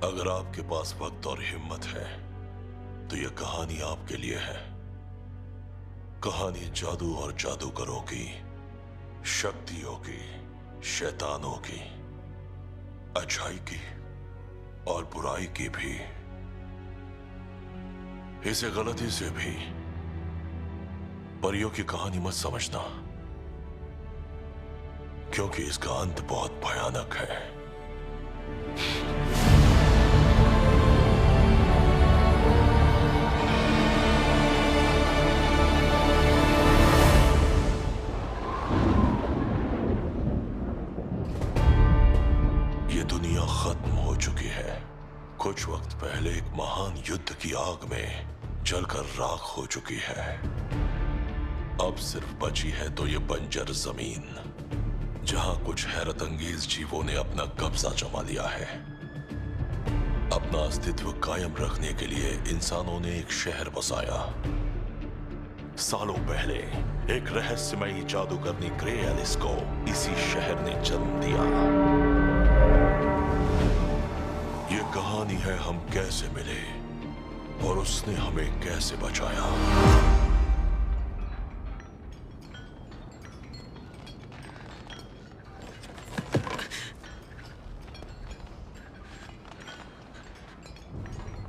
अगर आपके पास वक्त और हिम्मत है तो यह कहानी आपके लिए है। कहानी जादू और जादूगरों की, शक्तियों की, शैतानों की, अच्छाई की और बुराई की भी। इसे गलती से भी परियों की कहानी मत समझना, क्योंकि इसका अंत बहुत भयानक है। ये दुनिया खत्म हो चुकी है। कुछ वक्त पहले एक महान युद्ध की आग में जलकर राख हो चुकी है। अब सिर्फ बची है तो ये बंजर जमीन, जहां कुछ हैरत अंगेज जीवों ने अपना कब्जा जमा लिया है। अपना अस्तित्व कायम रखने के लिए इंसानों ने एक शहर बसाया। सालों पहले एक रहस्यमयी जादूगरनी ग्रे एलिस को इसी शहर ने जन्म दिया। ये कहानी है हम कैसे मिले और उसने हमें कैसे बचाया।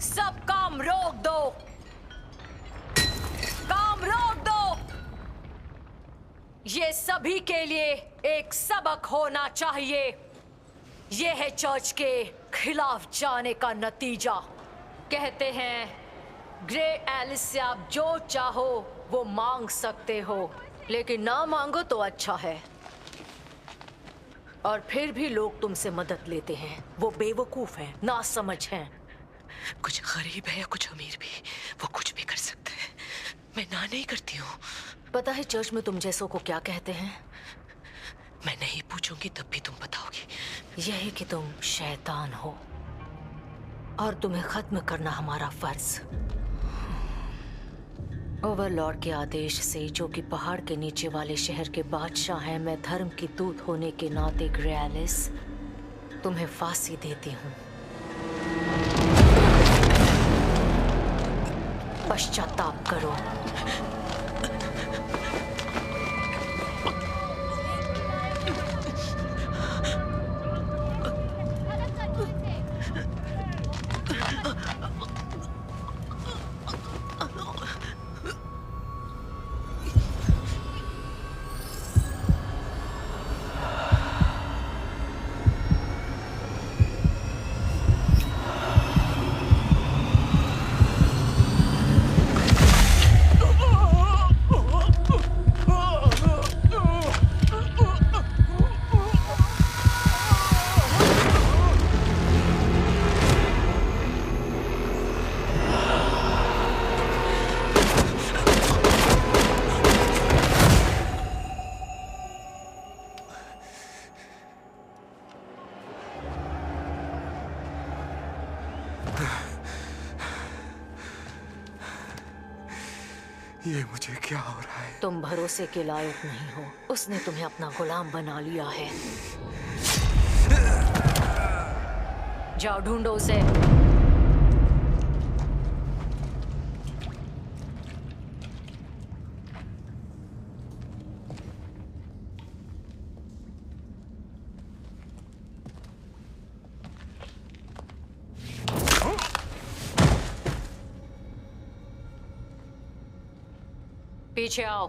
सब काम रोक दो, काम रोक दो। ये सभी के लिए एक सबक होना चाहिए। ये है चर्च के खिलाफ जाने का नतीजा। कहते हैं ग्रे एलिस से आप जो चाहो वो मांग सकते हो, लेकिन ना मांगो तो अच्छा है। और फिर भी लोग तुमसे मदद लेते हैं। वो बेवकूफ हैं, नासमझ हैं। कुछ गरीब है या कुछ अमीर भी, वो कुछ भी कर सकते हैं। मैं ना नहीं करती हूँ। पता है चर्च में तुम जैसों को क्या कहते हैं? मैं नहीं पूछूंगी तब भी तुम बताओगी। यही कि तुम शैतान हो और तुम्हें खत्म करना हमारा फर्ज। ओवरलॉर्ड के आदेश से, जो कि पहाड़ के नीचे वाले शहर के बादशाह हैं, मैं धर्म की दूत होने के नाते ग्रे एलिस तुम्हें फांसी देती हूँ। पश्चाताप करो। ये मुझे क्या हो रहा है? तुम भरोसे के लायक नहीं हो। उसने तुम्हें अपना गुलाम बना लिया है। जाओ ढूंढो उसे। पीछे आओ।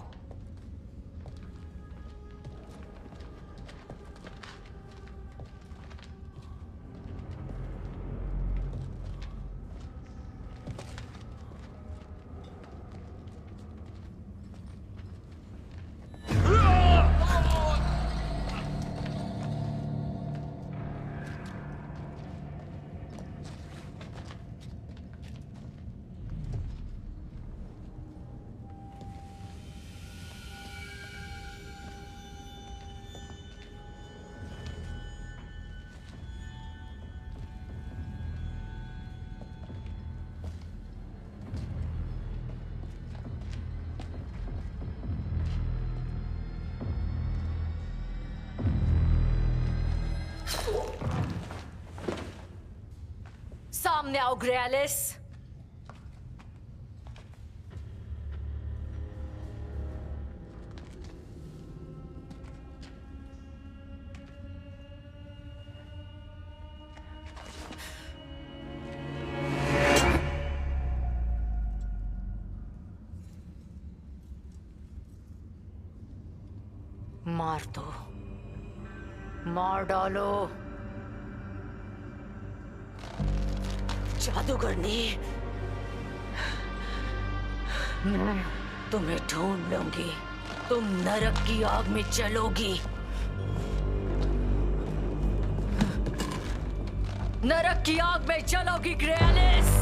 सामने आओ ग्रेलिस। मार दो, मार डालो। जादूगरनी, मैं तुम्हें ढूंढ लूंगी। तुम नरक की आग में जलोगी। नरक की आग में जलोगी ग्रेलिस।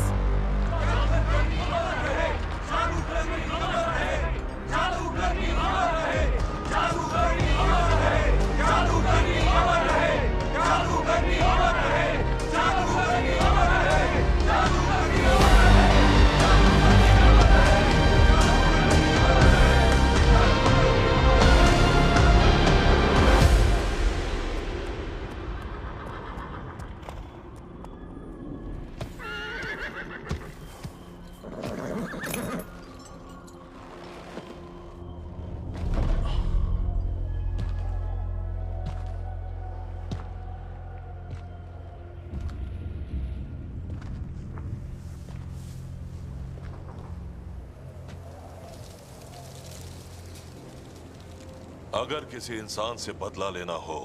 अगर किसी इंसान से बदला लेना हो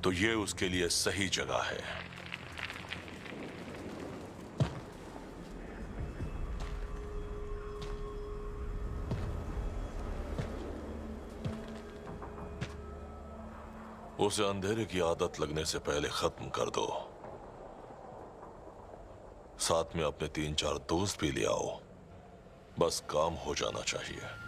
तो ये उसके लिए सही जगह है। उसे अंधेरे की आदत लगने से पहले खत्म कर दो। साथ में अपने 3-4 दोस्त भी ले आओ। बस काम हो जाना चाहिए।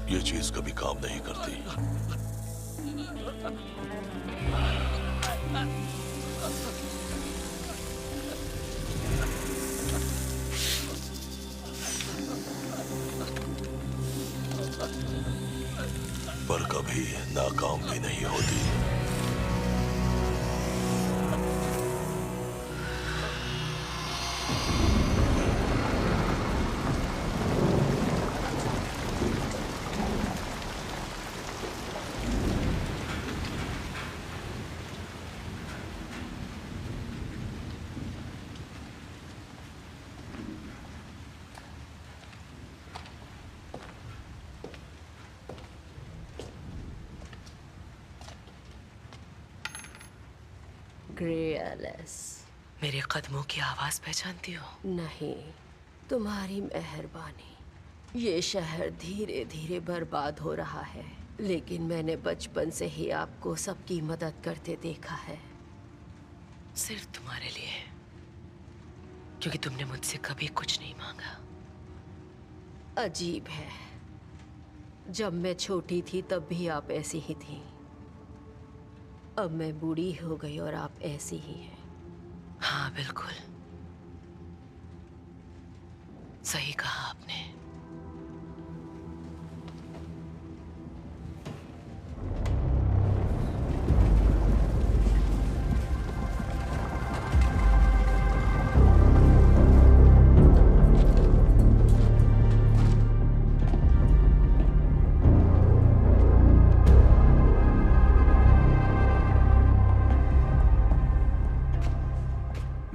ये चीज कभी काम नहीं करती। पर कभी नाकाम भी नहीं होती। ग्रेलिस, मेरे कदमों की आवाज पहचानती हो? नहीं, तुम्हारी मेहरबानी। ये शहर धीरे धीरे बर्बाद हो रहा है, लेकिन मैंने बचपन से ही आपको सबकी मदद करते देखा है। सिर्फ तुम्हारे लिए, क्योंकि तुमने मुझसे कभी कुछ नहीं मांगा। अजीब है, जब मैं छोटी थी तब भी आप ऐसी ही थी। अब मैं बूढ़ी हो गई और आप ऐसी ही हैं। हाँ बिल्कुल, सही कहा आपने।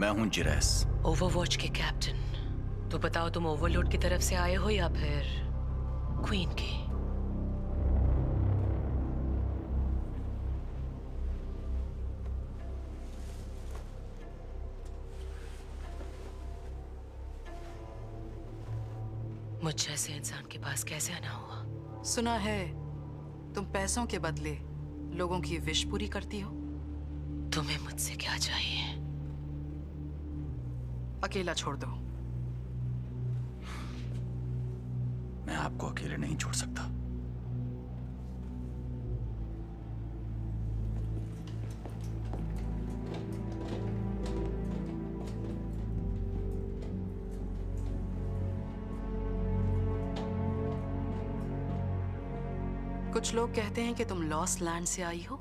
मैं हूं जिरेस। ओवरवॉच के कैप्टन। तो बताओ, तुम ओवरलोड की तरफ से आए हो या फिर क्वीन की? मुझ जैसे इंसान के पास कैसे आना हुआ? सुना है तुम पैसों के बदले लोगों की विश पूरी करती हो। तुम्हें मुझसे क्या चाहिए? अकेला छोड़ दो। मैं आपको अकेले नहीं छोड़ सकता। कुछ लोग कहते हैं कि तुम लॉस्ट लैंड से आई हो,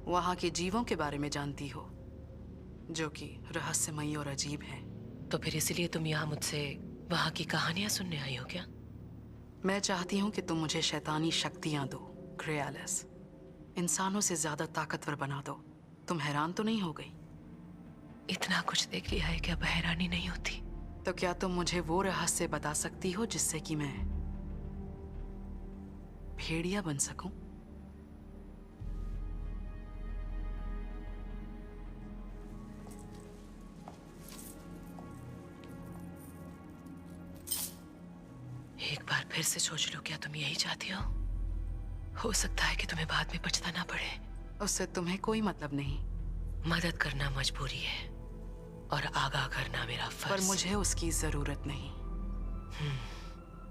वहां के जीवों के बारे में जानती हो जो कि रहस्यमयी और अजीब हैं। तो फिर इसीलिए तुम यहाँ मुझसे वहां की कहानियां सुनने आई हो क्या? मैं चाहती हूं कि तुम मुझे शैतानी शक्तियां दो, ग्रे एलिस। इंसानों से ज्यादा ताकतवर बना दो। तुम हैरान तो नहीं हो गई? इतना कुछ देख लिया है, क्या अब हैरानी नहीं होती? तो क्या तुम मुझे वो रहस्य बता सकती हो जिससे कि मैं भेड़िया बन सकूं? एक बार फिर से सोच लो, क्या तुम यही चाहती हो सकता है कि तुम्हें बाद में पछताना पड़े। उससे तुम्हें कोई मतलब नहीं। मदद करना मजबूरी है और आगाह करना मेरा फर्ज। पर मुझे उसकी जरूरत नहीं।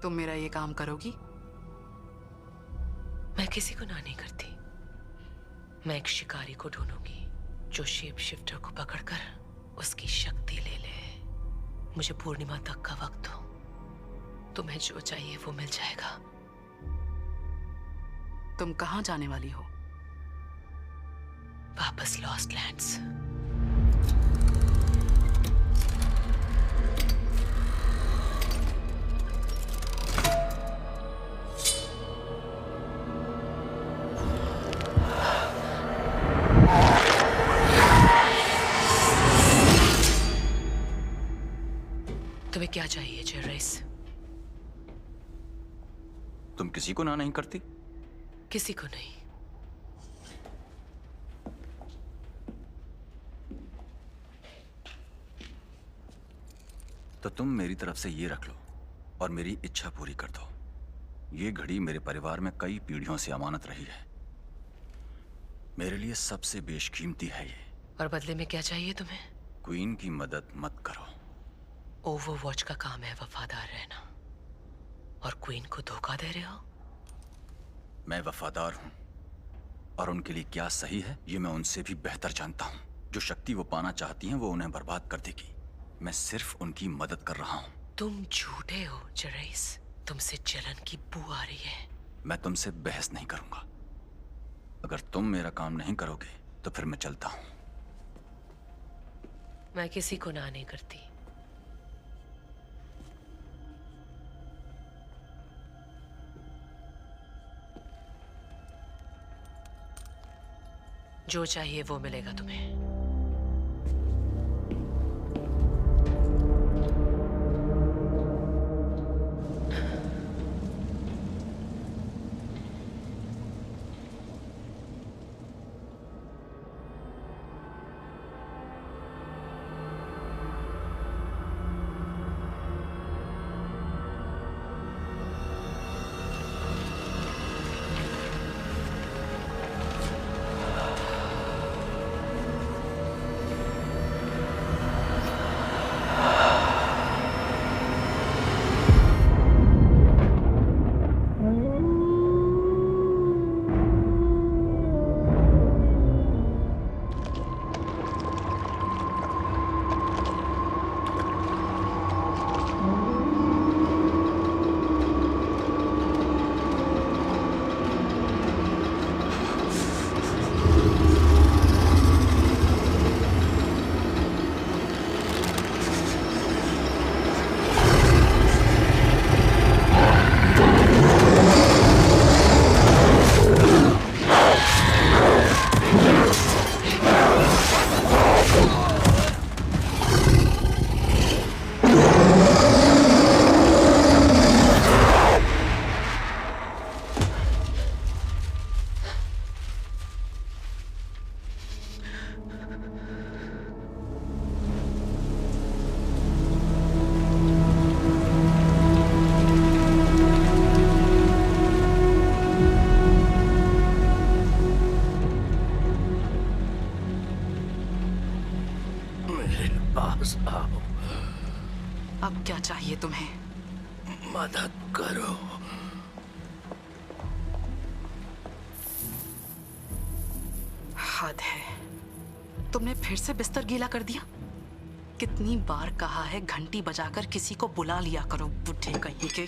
तुम मेरा ये काम करोगी? मैं किसी को ना नहीं करती। मैं एक शिकारी को ढूंढूंगी जो शेप शिफ्टर को पकड़कर उसकी शक्ति ले ले। मुझे पूर्णिमा तक का वक्त दो। तुम्हें जो चाहिए वो मिल जाएगा। तुम कहाँ जाने वाली हो? वापस लॉस्ट लैंड्स। तुम्हें क्या चाहिए जेरेस? तुम किसी को ना नहीं करती? किसी को नहीं। तो तुम मेरी तरफ से ये रख लो और मेरी इच्छा पूरी कर दो। ये घड़ी मेरे परिवार में कई पीढ़ियों से अमानत रही है। मेरे लिए सबसे बेशकीमती है ये। और बदले में क्या चाहिए तुम्हें? क्वीन की मदद मत करो। ओवरवॉच का काम है वफादार रहना, और क्वीन को धोखा दे रहे हो। मैं वफादार हूं और उनके लिए क्या सही है ये मैं उनसे भी बेहतर जानता हूं। जो शक्ति वो पाना चाहती हैं वो उन्हें बर्बाद कर देगी। मैं सिर्फ उनकी मदद कर रहा हूं। तुम झूठे हो जेरेस। तुमसे जलन की बू आ रही है। मैं तुमसे बहस नहीं करूंगा। अगर तुम मेरा काम नहीं करोगे तो फिर मैं चलता हूं। मैं किसी को ना नहीं करती। जो चाहिए वो मिलेगा तुम्हें। पास आओ, अब क्या चाहिए तुम्हें? मदद करो। हद है, तुमने फिर से बिस्तर गीला कर दिया। कितनी बार कहा है घंटी बजाकर किसी को बुला लिया करो, बुढ़े कहीं के।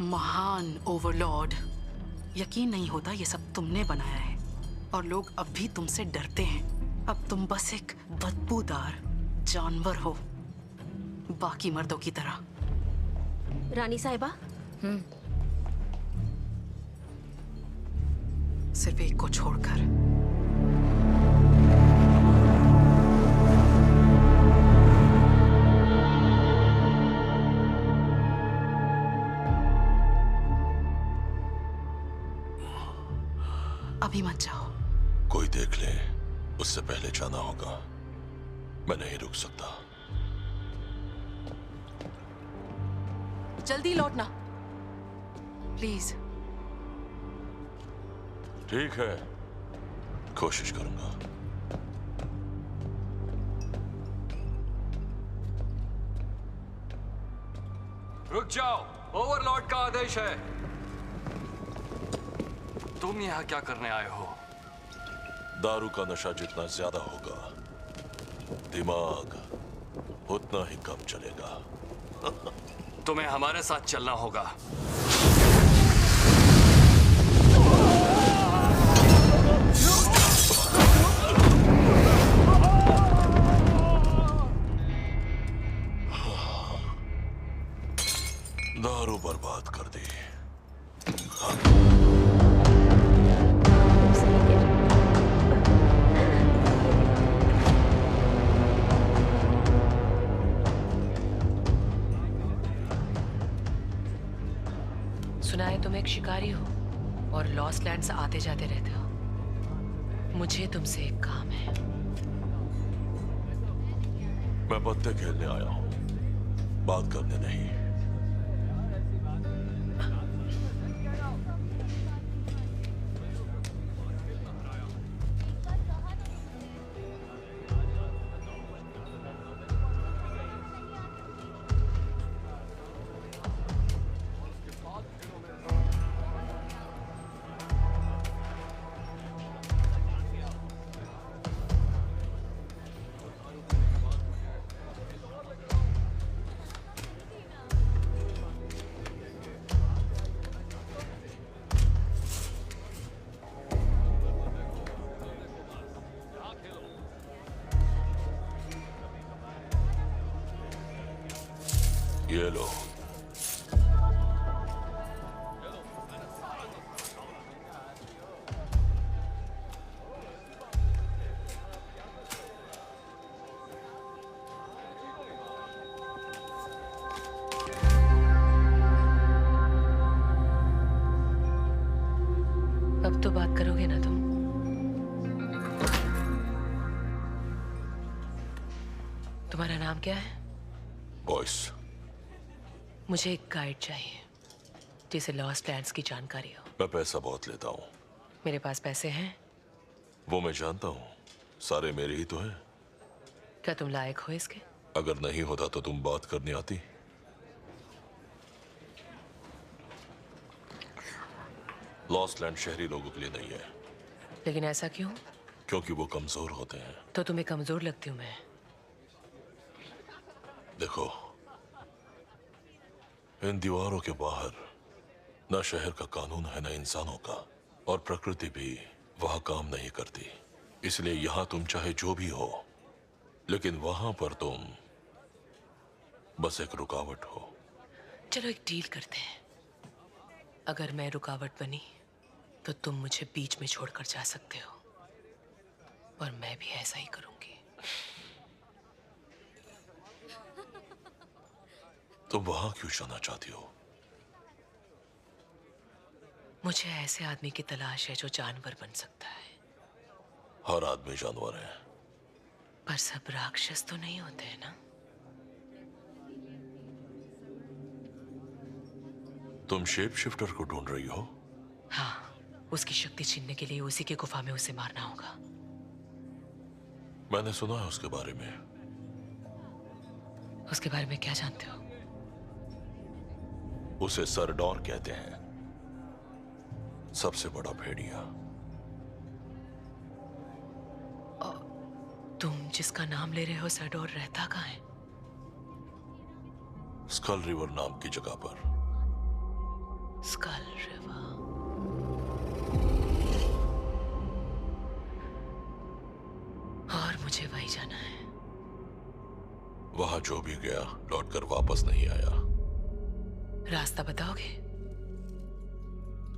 महान ओवरलॉर्ड, यकीन नहीं होता ये सब तुमने बनाया है और लोग अब भी तुमसे डरते हैं। अब तुम बस एक बदबूदार जानवर हो, बाकी मर्दों की तरह। रानी साहिबा, सिर्फ एक को छोड़कर। अभी मत जाओ। कोई देख ले, उससे पहले जाना होगा। मैं नहीं रुक सकता। जल्दी लौटना प्लीज। ठीक है, कोशिश करूंगा। रुक जाओ, ओवरलॉर्ड का आदेश है। तुम यहाँ क्या करने आए हो? दारू का नशा जितना ज्यादा होगा, दिमाग उतना ही कम चलेगा। तुम्हें हमारे साथ चलना होगा। दारू बर्बाद कर दी। सुना है तुम एक शिकारी हो और लॉस्ट लैंड से आते जाते रहते हो। मुझे तुमसे एक काम है। मैं पत्ते खेलने आया हूं, बात करने नहीं। ये लो। अब तो बात करोगे ना तुम? तुम्हारा नाम क्या है? बॉयस। मुझे एक गाइड चाहिए जिसे लॉस्ट लैंड्स की जानकारी हो। मैं पैसा बहुत लेता हूँ। मेरे पास पैसे हैं। वो मैं जानता हूँ, सारे मेरे ही तो हैं। क्या तुम लायक हो इसके? अगर नहीं होता तो तुम बात करने आती। लॉस्ट लैंड शहरी लोगों के लिए नहीं है। लेकिन ऐसा क्यों? क्योंकि वो कमजोर होते हैं। तो तुम्हें कमजोर लगती हूँ मैं? देखो, इन दीवारों के बाहर न शहर का कानून है न इंसानों का, और प्रकृति भी वहां काम नहीं करती। इसलिए यहां तुम चाहे जो भी हो, लेकिन वहां पर तुम बस एक रुकावट हो। चलो एक डील करते हैं। अगर मैं रुकावट बनी तो तुम मुझे बीच में छोड़कर जा सकते हो, और मैं भी ऐसा ही करूंगी। तुम वहां क्यों जाना चाहती हो? मुझे ऐसे आदमी की तलाश है जो जानवर बन सकता है। हर आदमी जानवर है। पर सब राक्षस तो नहीं होते हैं ना? तुम शेप शिफ्टर को ढूंढ रही हो? हाँ, उसकी शक्ति छीनने के लिए उसी की गुफा में उसे मारना होगा। मैंने सुना है उसके बारे में। उसके बारे में क्या जानते हो? उसे सरडॉर कहते हैं, सबसे बड़ा भेड़िया। तुम जिसका नाम ले रहे हो सरडोर रहता कहाँ है? स्कल रिवर नाम की जगह पर। Skull river. और मुझे वही जाना है। वहां जो भी गया लौटकर वापस नहीं आया। रास्ता बताओगे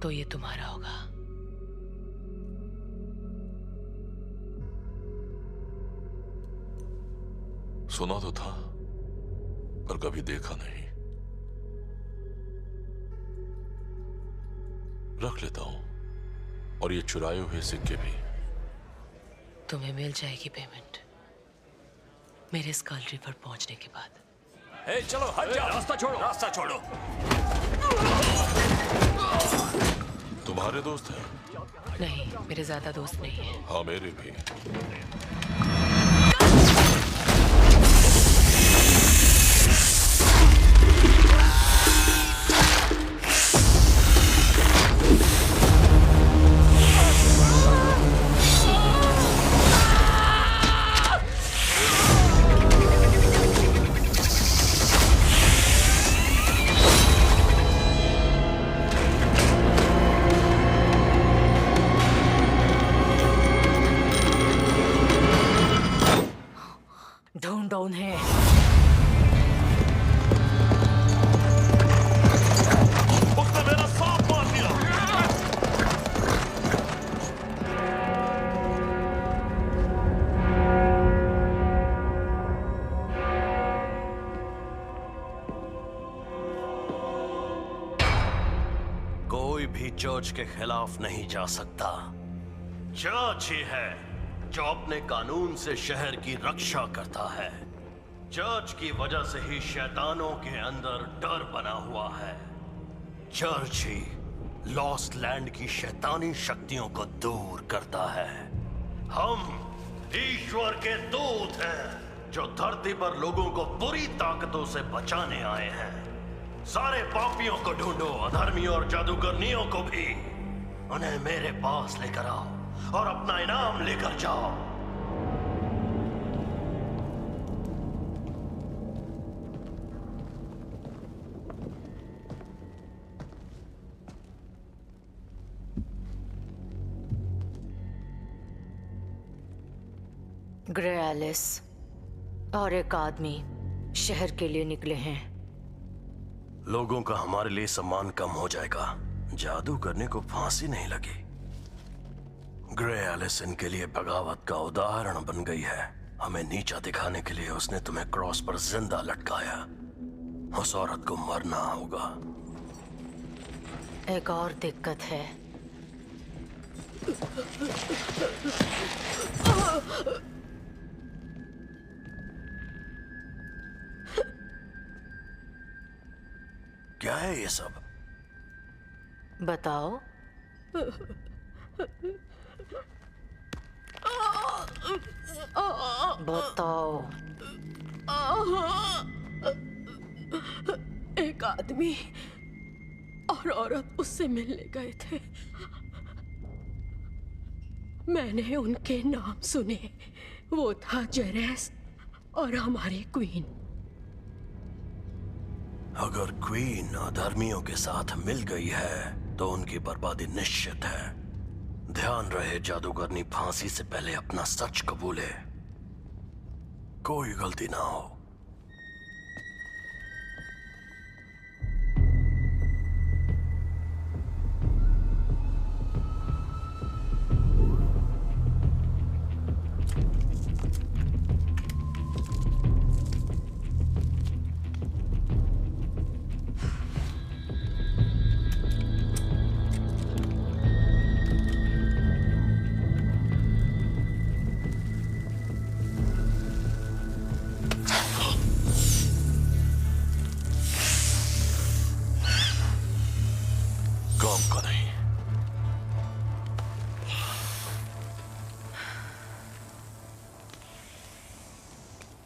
तो ये तुम्हारा होगा। सुना तो था पर कभी देखा नहीं। रख लेता हूं, और ये चुराए हुए सिक्के भी। तुम्हें मिल जाएगी पेमेंट मेरे स्कल रिवर पहुंचने के बाद। चलो हट जाओ, रास्ता छोड़ो, रास्ता छोड़ो। तुम्हारे दोस्त हैं? नहीं, मेरे ज्यादा दोस्त नहीं है। हाँ, मेरे भी। ढूंढो उन्हें। उसने मेरा सांप मार दिया। कोई भी चर्च के खिलाफ नहीं जा सकता। चर्च ही है जो अपने कानून से शहर की रक्षा करता है। चर्च की वजह से ही शैतानों के अंदर डर बना हुआ है। चर्च ही लॉस्ट लैंड की शैतानी शक्तियों को दूर करता है। हम ईश्वर के दूत हैं जो धरती पर लोगों को बुरी ताकतों से बचाने आए हैं। सारे पापियों को ढूंढो, अधर्मियों और जादूगरनियों को भी। उन्हें मेरे पास लेकर आओ और अपना इनाम लेकर जाओ। ग्रे एलिस और एक आदमी शहर के लिए निकले हैं। लोगों का हमारे लिए सम्मान कम हो जाएगा। जादू करने को फांसी नहीं लगी। ग्रे एलिस इनके लिए बगावत का उदाहरण बन गई है। हमें नीचा दिखाने के लिए उसने तुम्हें क्रॉस पर जिंदा लटकाया। उस औरत को मरना होगा। एक और दिक्कत है। क्या है ये सब? बताओ। बताओ। एक आदमी और औरत उससे मिलने गए थे। मैंने उनके नाम सुने। वो था जेरेस और हमारी क्वीन। अगर क्वीन अधर्मियों के साथ मिल गई है तो उनकी बर्बादी निश्चित है। ध्यान रहे जादूगरनी फांसी से पहले अपना सच कबूले। कोई गलती ना हो।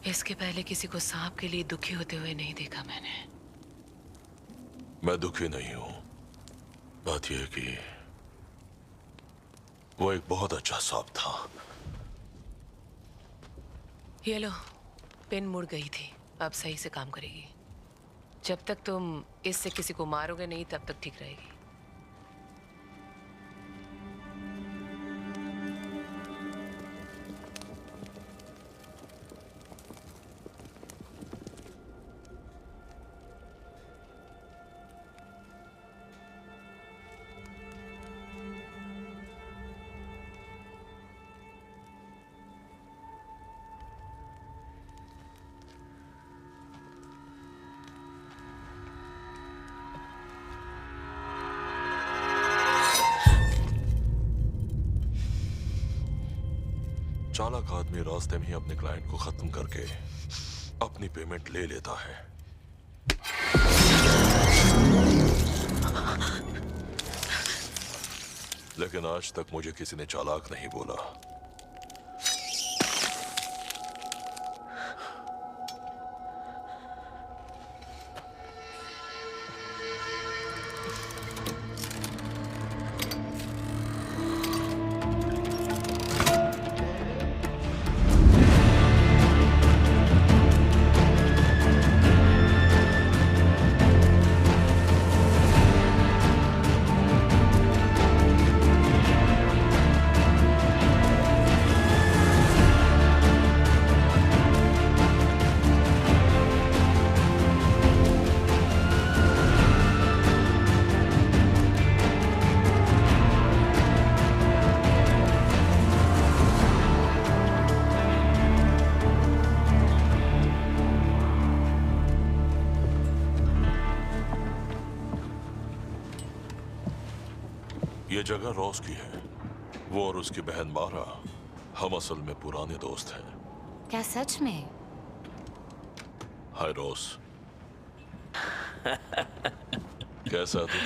इसके पहले किसी को सांप के लिए दुखी होते हुए नहीं देखा मैंने। मैं दुखी नहीं हूं। बात यह है कि वो एक बहुत अच्छा सांप था। ये लो, पिन मुड़ गई थी, अब सही से काम करेगी। जब तक तुम इससे किसी को मारोगे नहीं तब तक ठीक रहेगी। चालाक आदमी रास्ते में ही अपने क्लाइंट को खत्म करके अपनी पेमेंट ले लेता है। लेकिन आज तक मुझे किसी ने चालाक नहीं बोला। ये जगह रोज की है। वो और उसकी बहन मारा हम असल में पुराने दोस्त हैं। क्या सच में? हाय रोज। कैसा तू?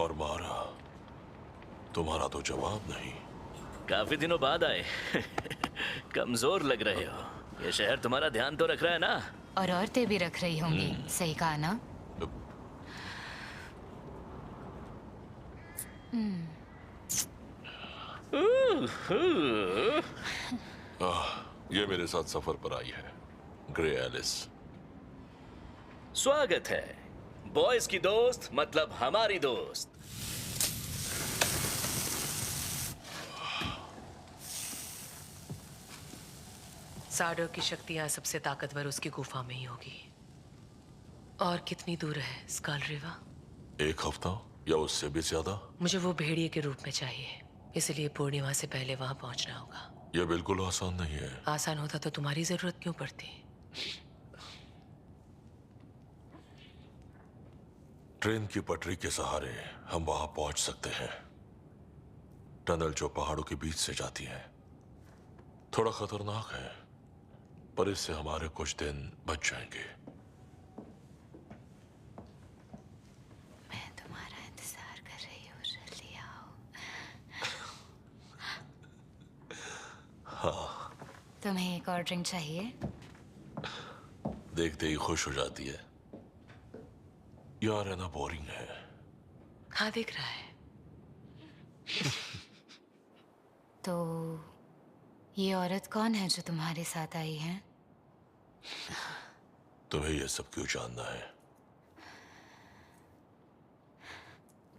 और मारा, तुम्हारा तो जवाब नहीं। काफी दिनों बाद आए। कमजोर लग रहे हो। ये शहर तुम्हारा ध्यान तो रख रहा है ना? और औरतें भी रख रही होंगी, सही कहा ना? ये मेरे साथ सफर पर आई है, ग्रे एलिस। स्वागत है। बॉयज की दोस्त मतलब हमारी दोस्त। साडो की शक्तियां सबसे ताकतवर उसकी गुफा में ही होगी। और कितनी दूर है स्कल रिवर? 1 हफ्ता या उससे भी ज्यादा। मुझे वो भेड़िए के रूप में चाहिए, इसलिए पूर्णिमा से पहले वहां पहुंचना होगा। ये बिल्कुल आसान नहीं है। आसान होता तो तुम्हारी जरूरत क्यों पड़ती? ट्रेन की पटरी के सहारे हम वहां पहुंच सकते हैं। टनल जो पहाड़ों के बीच से जाती है थोड़ा खतरनाक है, पर इससे हमारे कुछ दिन बच जाएंगे। मैं तुम्हारा इंतजार कर रही हूँ, जल्दी आओ। हाँ। तुम्हें एक और ड्रिंक चाहिए? देखते ही खुश हो जाती है। यार है ना, बोरिंग है। हाँ दिख रहा है। तो ये औरत कौन है जो तुम्हारे साथ आई है? तुम्हें ये सब क्यों जानना है?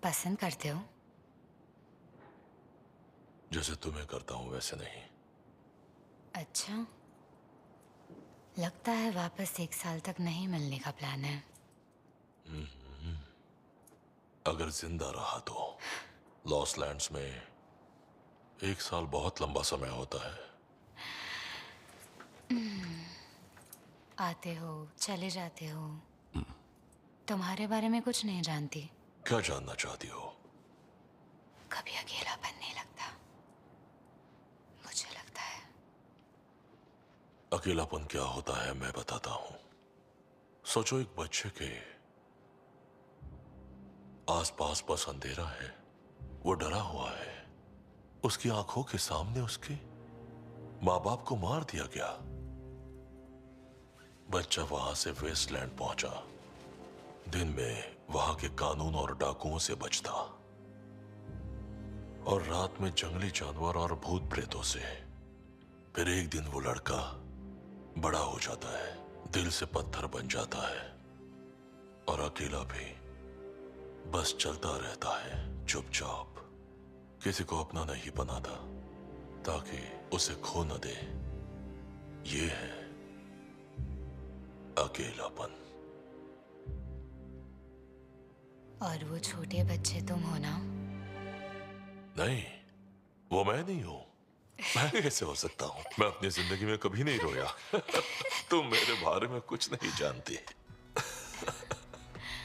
पसंद करते हो? जैसे तुम्हें करता हूं वैसे नहीं। अच्छा, लगता है वापस 1 साल तक नहीं मिलने का प्लान है। अगर जिंदा रहा तो। लॉस्ट लैंड्स में 1 साल बहुत लंबा समय होता है। आते हो, चले जाते हो। तुम्हारे बारे में कुछ नहीं जानती। क्या जानना चाहती हो? कभी अकेलापन नहीं लगता? मुझे लगता है। अकेलापन क्या होता है मैं बताता हूं। सोचो एक बच्चे के आसपास बस अंधेरा है, वो डरा हुआ है। उसकी आंखों के सामने उसके माँ बाप को मार दिया गया। बच्चा वहां से वेस्टलैंड पहुंचा। दिन में वहां के कानून और डाकुओं से बचता, और रात में जंगली जानवर और भूत प्रेतों से। फिर एक दिन वो लड़का बड़ा हो जाता है, दिल से पत्थर बन जाता है, और अकेला भी बस चलता रहता है चुपचाप। किसी को अपना नहीं बनाता ताकि उसे खो न दे। ये है अकेलापन। और वो छोटे बच्चे तुम हो ना? नहीं, वो मैं नहीं हूं। मैं कैसे हो सकता हूं? मैं अपनी जिंदगी में कभी नहीं रोया। तुम मेरे बारे में कुछ नहीं जानती।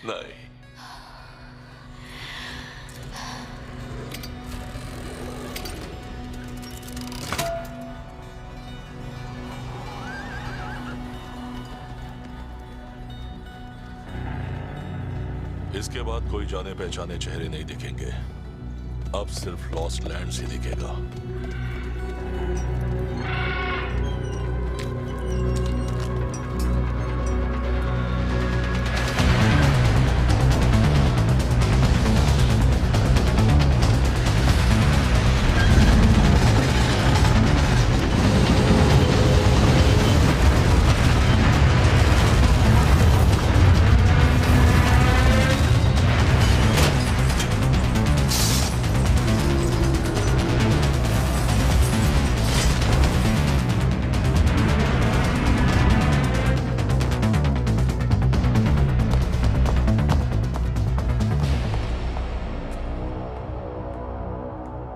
नहीं। इसके बाद कोई जाने पहचाने चेहरे नहीं दिखेंगे। अब सिर्फ लॉस्ट लैंड्स ही दिखेगा।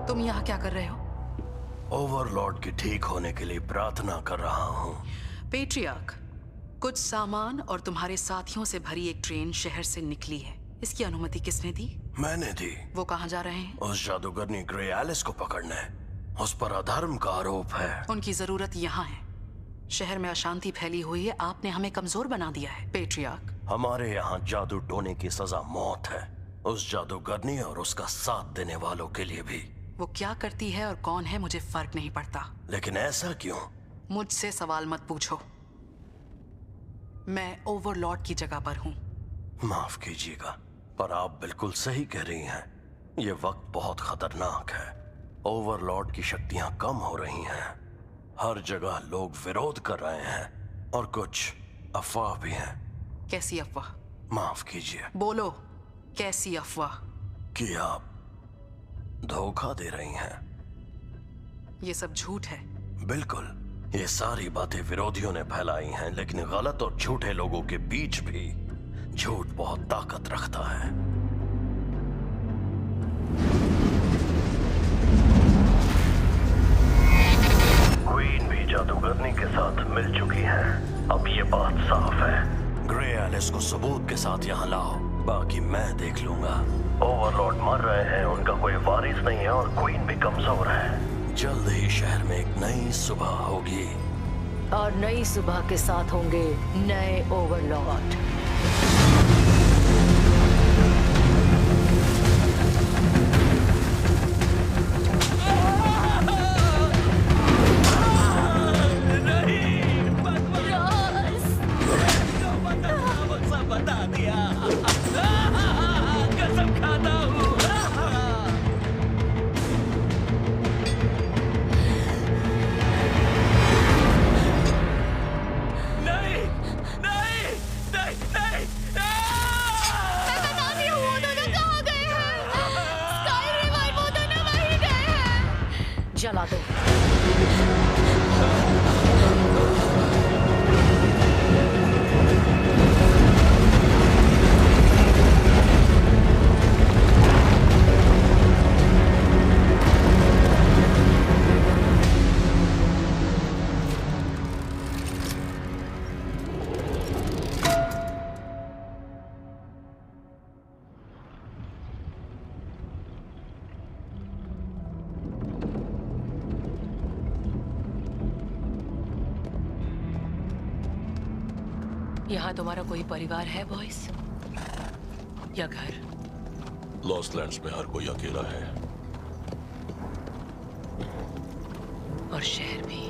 तुम यहाँ क्या कर रहे हो? ओवरलॉर्ड के ठीक होने के लिए प्रार्थना कर रहा हूँ। पेट्रियार्क, कुछ सामान और तुम्हारे साथियों से भरी एक ट्रेन शहर से निकली है। इसकी अनुमति किसने दी? मैंने दी। वो कहाँ जा रहे हैं? उस जादूगरनी ग्रे एलिस को पकड़ने। उस पर अधर्म का आरोप है। उनकी जरूरत यहाँ है। शहर में अशांति फैली हुई है। आपने हमें कमजोर बना दिया है पेट्रियार्क। हमारे यहाँ जादू टोने की सजा मौत है, उस जादूगरनी और उसका साथ देने वालों के लिए भी। वो क्या करती है और कौन है मुझे फर्क नहीं पड़ता। लेकिन ऐसा क्यों? मुझसे सवाल मत पूछो। मैं ओवरलॉर्ड की जगह पर हूँ। माफ कीजिएगा, पर आप बिल्कुल सही कह रही हैं। ये वक्त बहुत खतरनाक है। ओवरलॉर्ड की शक्तियां कम हो रही हैं। हर जगह लोग विरोध कर रहे हैं, और कुछ अफवाह भी हैं। कैसी अफवाह? माफ कीजिए। बोलो, कैसी अफवाह? कि आप धोखा दे रही हैं। ये सब झूठ है। बिल्कुल, ये सारी बातें विरोधियों ने फैलाई हैं, लेकिन गलत और झूठे लोगों के बीच भी झूठ बहुत ताकत रखता है। क्वीन भी जादूगरनी के साथ मिल चुकी है। अब ये बात साफ है। ग्रे एलिस को सबूत के साथ यहाँ लाओ, बाकी मैं देख लूंगा। ओवरलॉर्ड मर रहे हैं, उनका कोई वारिस नहीं है, और क्वीन भी कमजोर है। जल्द ही शहर में एक नई सुबह होगी, और नई सुबह के साथ होंगे नए ओवरलॉर्ड। जला दो। यहाँ तुम्हारा कोई परिवार है बॉयज, या घर? लॉस्ट लैंड्स में हर कोई अकेला है। और शहर भी।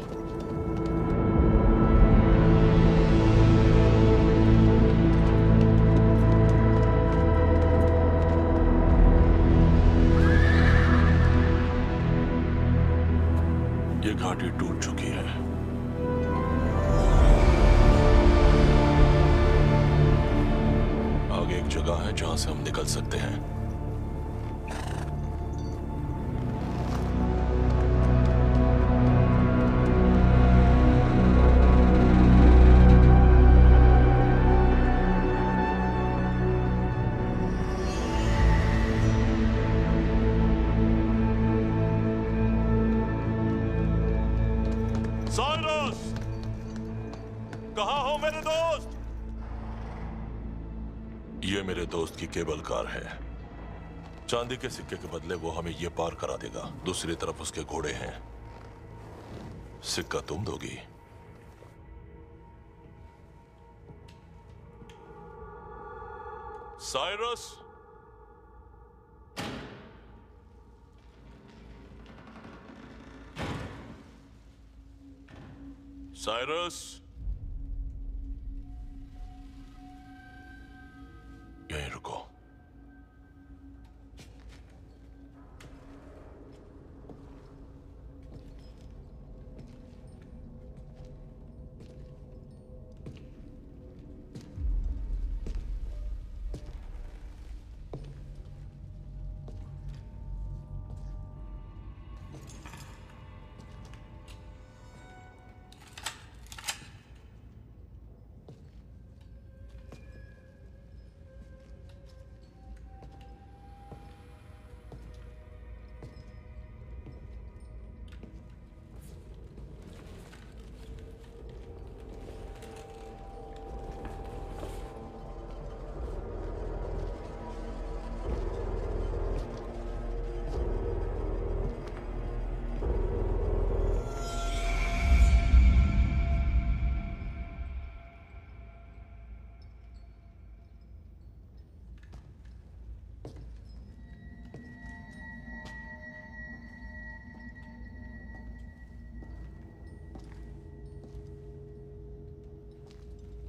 घाटी टूट चुकी है। आगे एक जगह है जहां से हम निकल सकते हैं। साइरस, कहाँ हो मेरे दोस्त? ये मेरे दोस्त की केबल कार है। चांदी के सिक्के के बदले वो हमें ये पार करा देगा। दूसरी तरफ उसके घोड़े हैं। सिक्का तुम दोगी। साइरस, साइरस, यहीं रुको।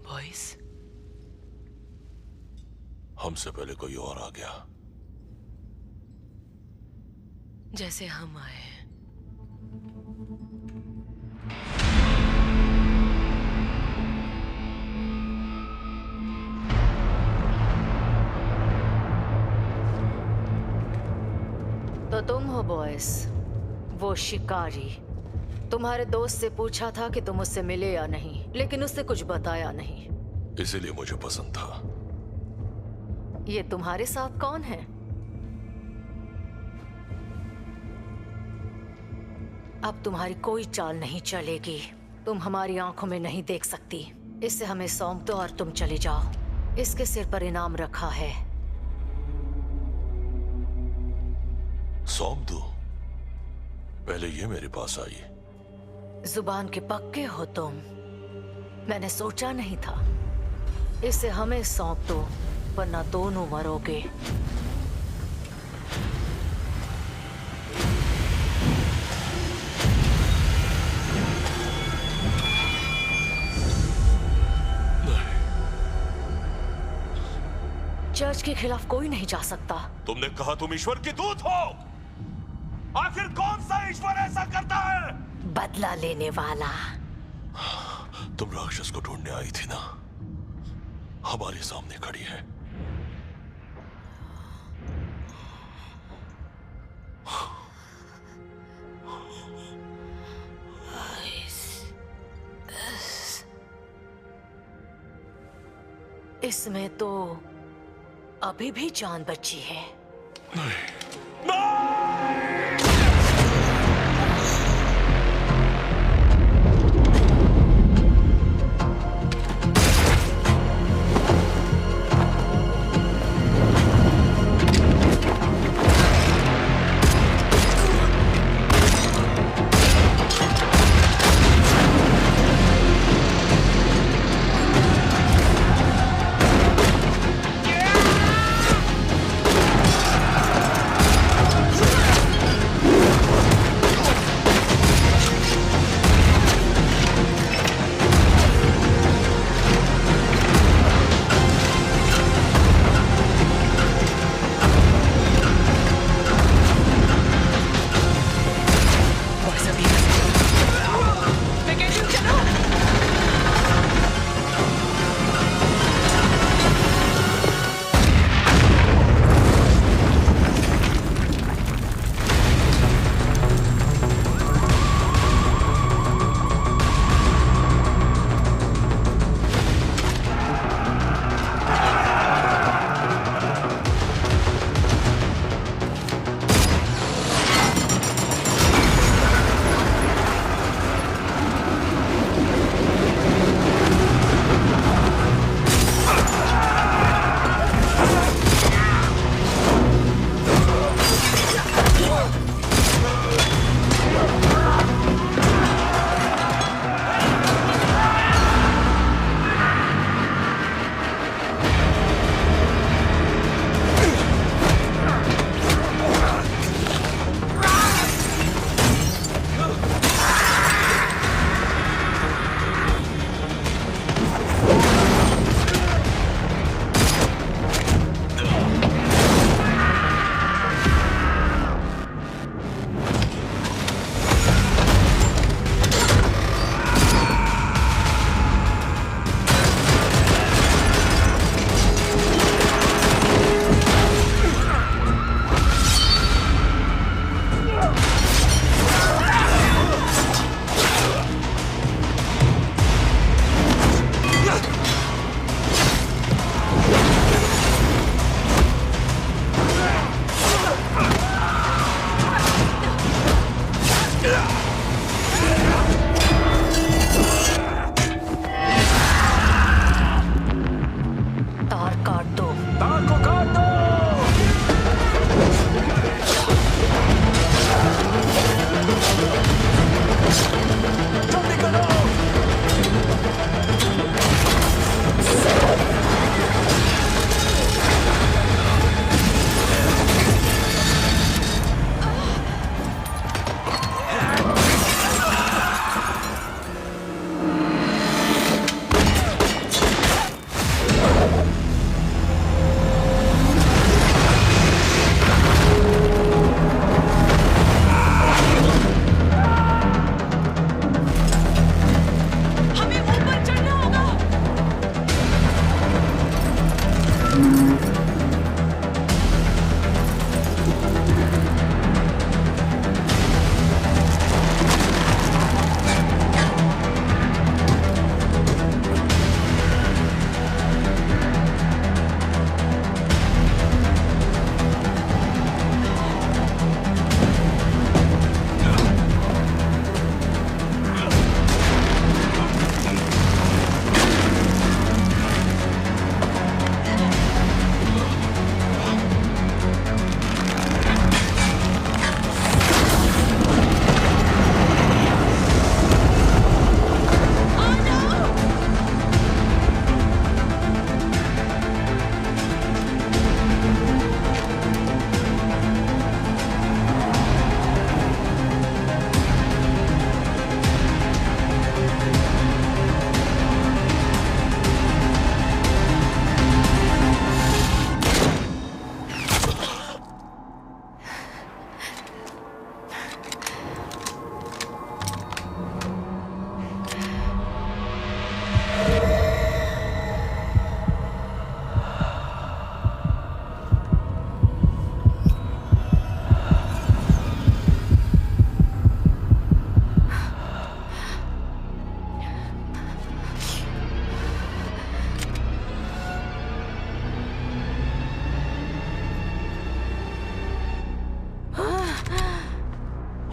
बॉयज, हमसे पहले कोई और आ गया। जैसे हम आए हैं। तो तुम हो बॉयस, वो शिकारी। तुम्हारे दोस्त से पूछा था कि तुम उससे मिले या नहीं, लेकिन उसने कुछ बताया नहीं। इसीलिए मुझे पसंद था। ये तुम्हारे साथ कौन है? अब तुम्हारी कोई चाल नहीं चलेगी। तुम हमारी आंखों में नहीं देख सकती। इससे हमें सौंप दो और तुम चले जाओ। इसके सिर पर इनाम रखा है। सौंप दो? पहले ये मेरे पास आई। जुबान के पक्के हो तुम। मैंने सोचा नहीं था। इसे हमें सौंप दो, वरना दोनों मरोगे। चर्च के खिलाफ कोई नहीं जा सकता। तुमने कहा तुम ईश्वर के दूत हो। आखिर कौन सा ईश्वर ऐसा करता है? बदला लेने वाला। तुम राक्षस को ढूंढने आई थी ना? हमारे सामने खड़ी है। इसमें तो अभी भी जान बची है।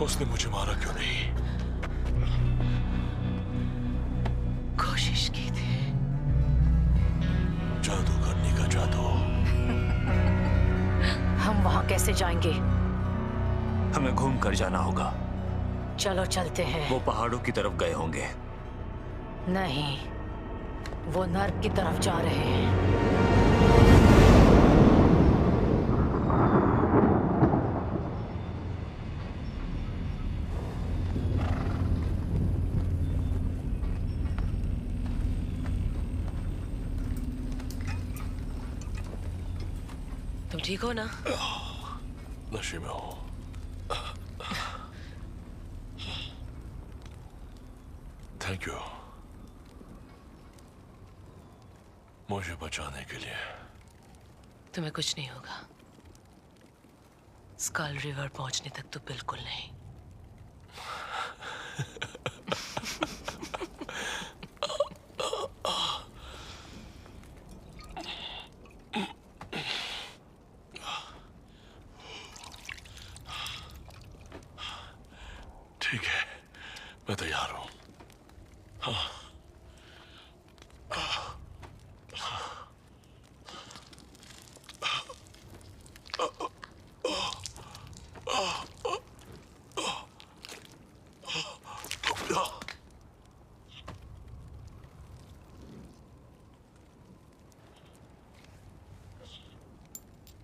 उसने मुझे मारा क्यों नहीं? कोशिश की थी। जादू करने का जादू। हम वहां कैसे जाएंगे? हमें घूम कर जाना होगा। चलो चलते हैं। वो पहाड़ों की तरफ गए होंगे। नहीं, वो नर्क की तरफ जा रहे हैं। तुम ठीक हो ना? नशे में हो। थैंक यू मुझे बचाने के लिए। तुम्हें कुछ नहीं होगा। स्कल रिवर पहुंचने तक तो बिल्कुल नहीं। ठीक है, मैं तैयार हूं। हाँ।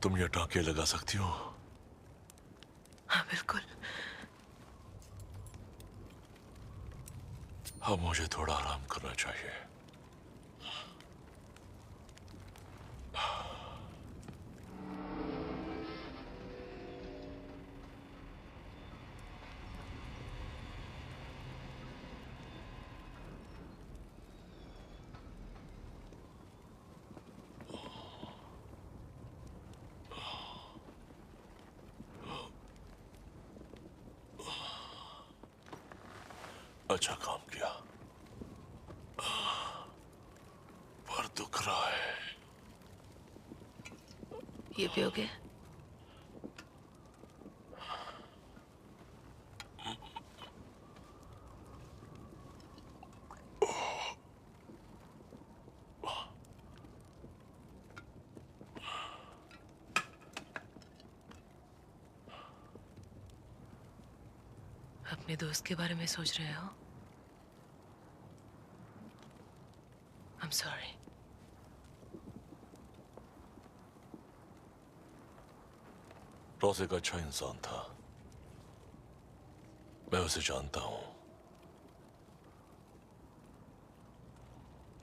तुम ये टांके लगा सकती हो? हाँ बिल्कुल। अब मुझे थोड़ा आराम करना चाहिए। अच्छा काम किया। पर दुख रहा है। ये पियोगे? अपने दोस्त के बारे में सोच रहे हो? I'm sorry. रोज़ एक अच्छा इंसान था। मैं उसे जानता हूं।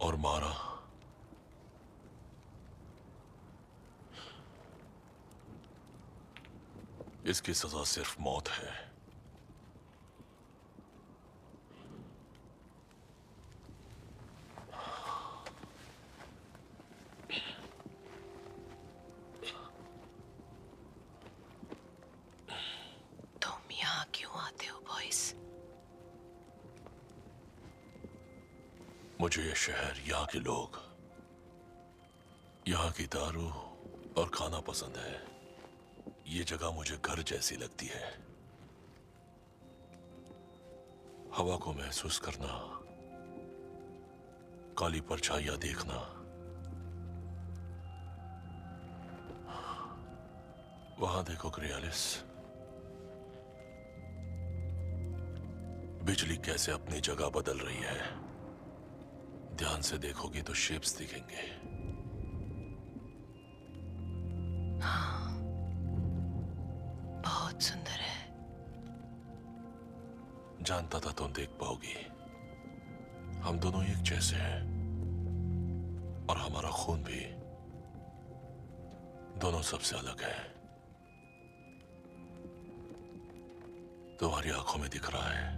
और मारा। इसकी सजा सिर्फ मौत है। मुझे ये शहर, यहाँ के लोग, यहाँ की दारू और खाना पसंद है। ये जगह मुझे घर जैसी लगती है। हवा को महसूस करना, काली परछाइयां देखना, वहां देखो ग्रेलिस, बिजली कैसे अपनी जगह बदल रही है। ध्यान से देखोगी तो शेप्स दिखेंगे। हाँ, बहुत सुंदर है। जानता था तुम देख पाओगी। हम दोनों एक जैसे हैं और हमारा खून भी दोनों सबसे अलग है। तुम्हारी आंखों में दिख रहा है।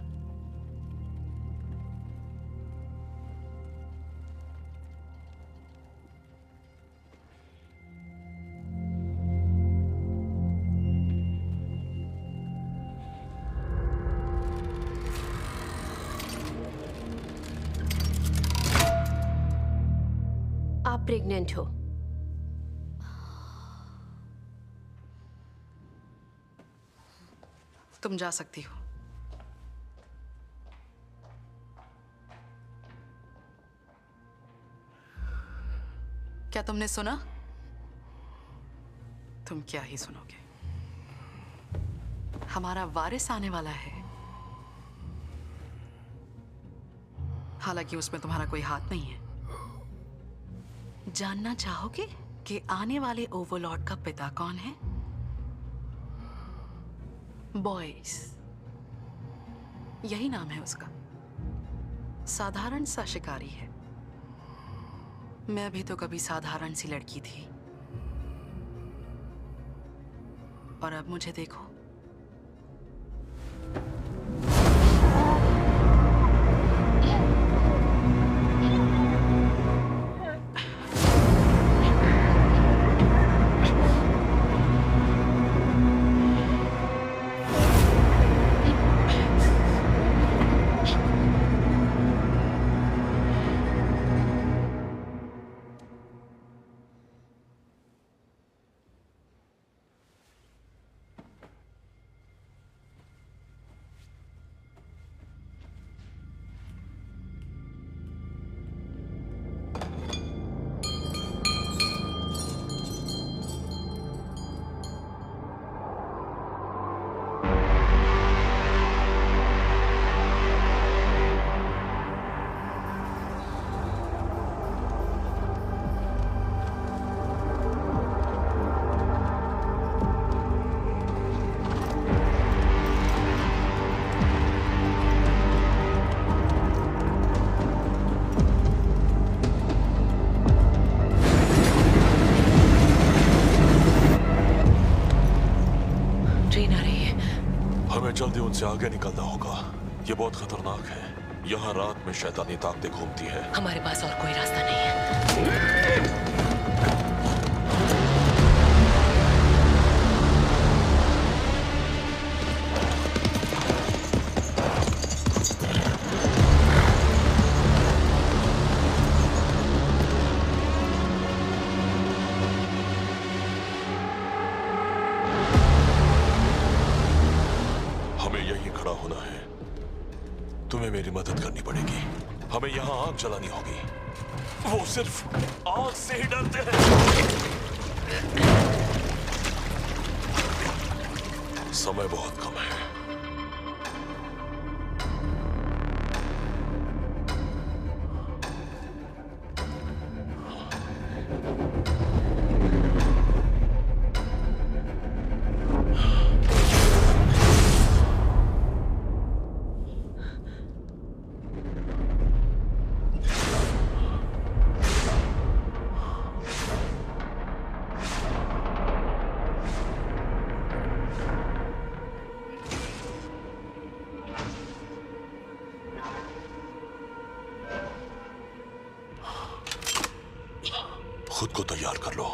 आप प्रेग्नेंट हो। तुम जा सकती हो। क्या तुमने सुना? तुम क्या ही सुनोगे? हमारा वारिस आने वाला है। हालांकि उसमें तुम्हारा कोई हाथ नहीं है। जानना चाहोगे कि आने वाले ओवरलॉर्ड का पिता कौन है? बॉयस, यही नाम है उसका। साधारण सा शिकारी है। मैं भी तो कभी साधारण सी लड़की थी, और अब मुझे देखो। जल्दी उनसे आगे निकलना होगा। ये बहुत खतरनाक है। यहाँ रात में शैतानी ताकतें घूमती है। हमारे पास और कोई रास्ता नहीं है। तुम्हें मेरी मदद करनी पड़ेगी। हमें यहाँ आग जलानी होगी। वो सिर्फ आग से ही डरते हैं। समय बहुत कम है। खुद को तैयार कर लो।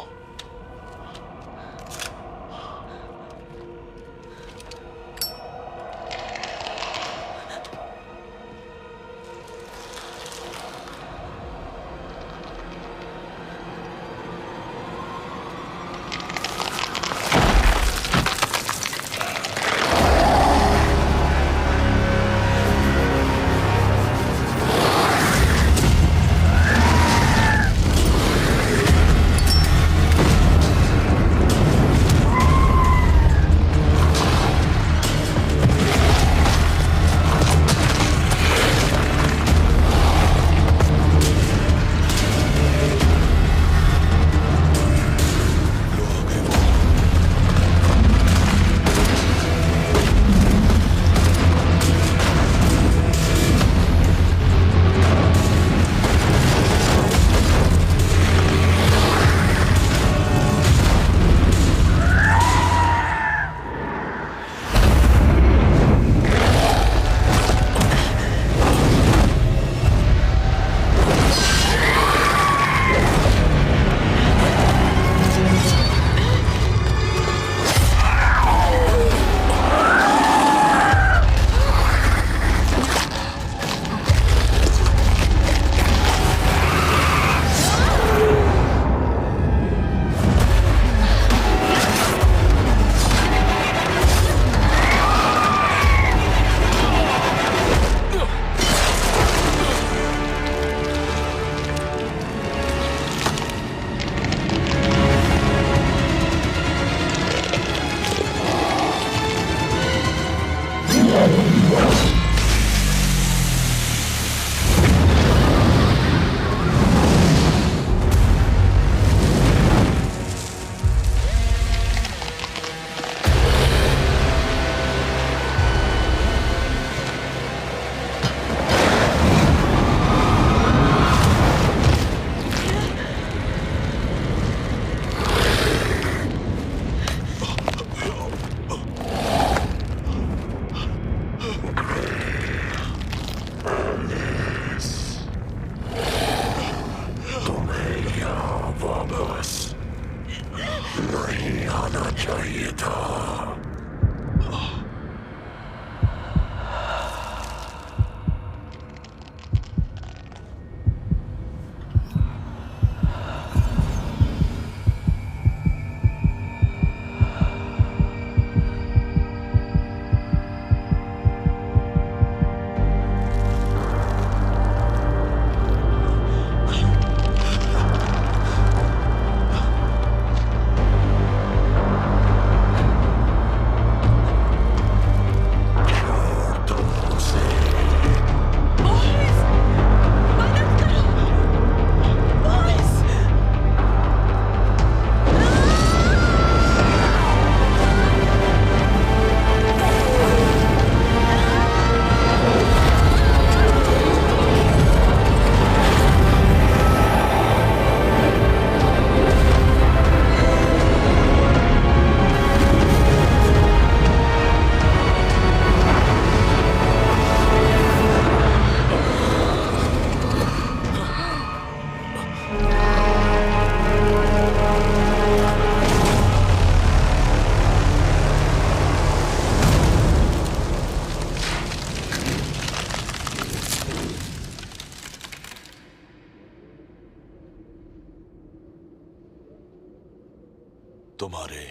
तुम्हारे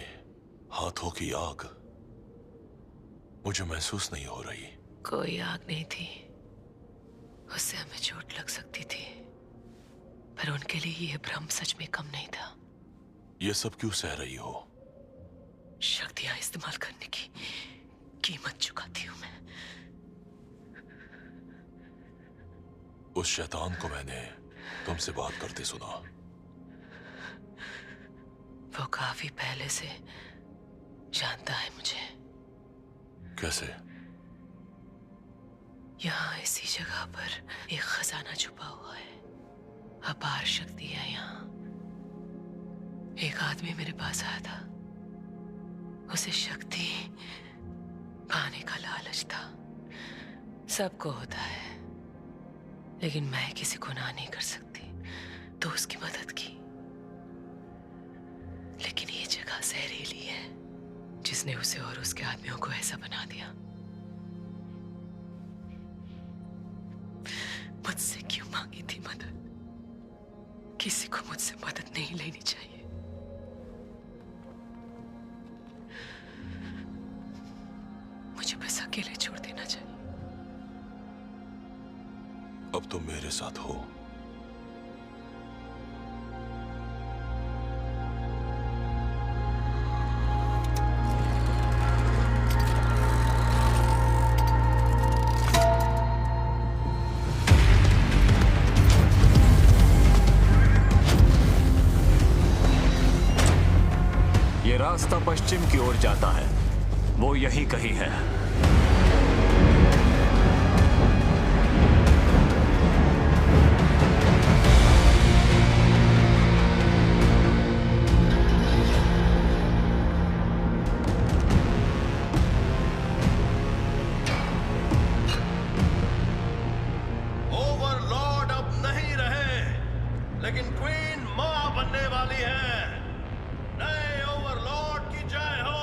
हाथों की आग मुझे महसूस नहीं हो रही। कोई आग नहीं थी, उससे हमें चोट लग सकती थी, पर उनके लिए यह भ्रम सच में कम नहीं था। ये सब क्यों सह रही हो? शक्तियां इस्तेमाल करने की कीमत चुकाती हूं मैं। उस शैतान को मैंने तुमसे बात करते सुना। वो काफी पहले से जानता है मुझे। कैसे? यहाँ इसी जगह पर एक खजाना छुपा हुआ है, अपार शक्ति है यहाँ। एक आदमी मेरे पास आया था, उसे शक्ति पाने का लालच था। सबको होता है, लेकिन मैं किसी को ना नहीं कर सकती, तो उसकी मदद की। लेकिन ये जगह जहरीली है, जिसने उसे और उसके आदमियों को ऐसा बना दिया। मुझसे क्यों मांगी थी मदद? किसी को मुझसे मदद नहीं लेनी चाहिए। मुझे बस अकेले छोड़ देना चाहिए। अब तुम मेरे साथ हो। ये रास्ता पश्चिम की ओर जाता है, वो यहीं कहीं है। ओवरलॉर्ड अब नहीं रहे, लेकिन क्वीन मां बनने वाली है। नए ओवरलॉर्ड की जय हो।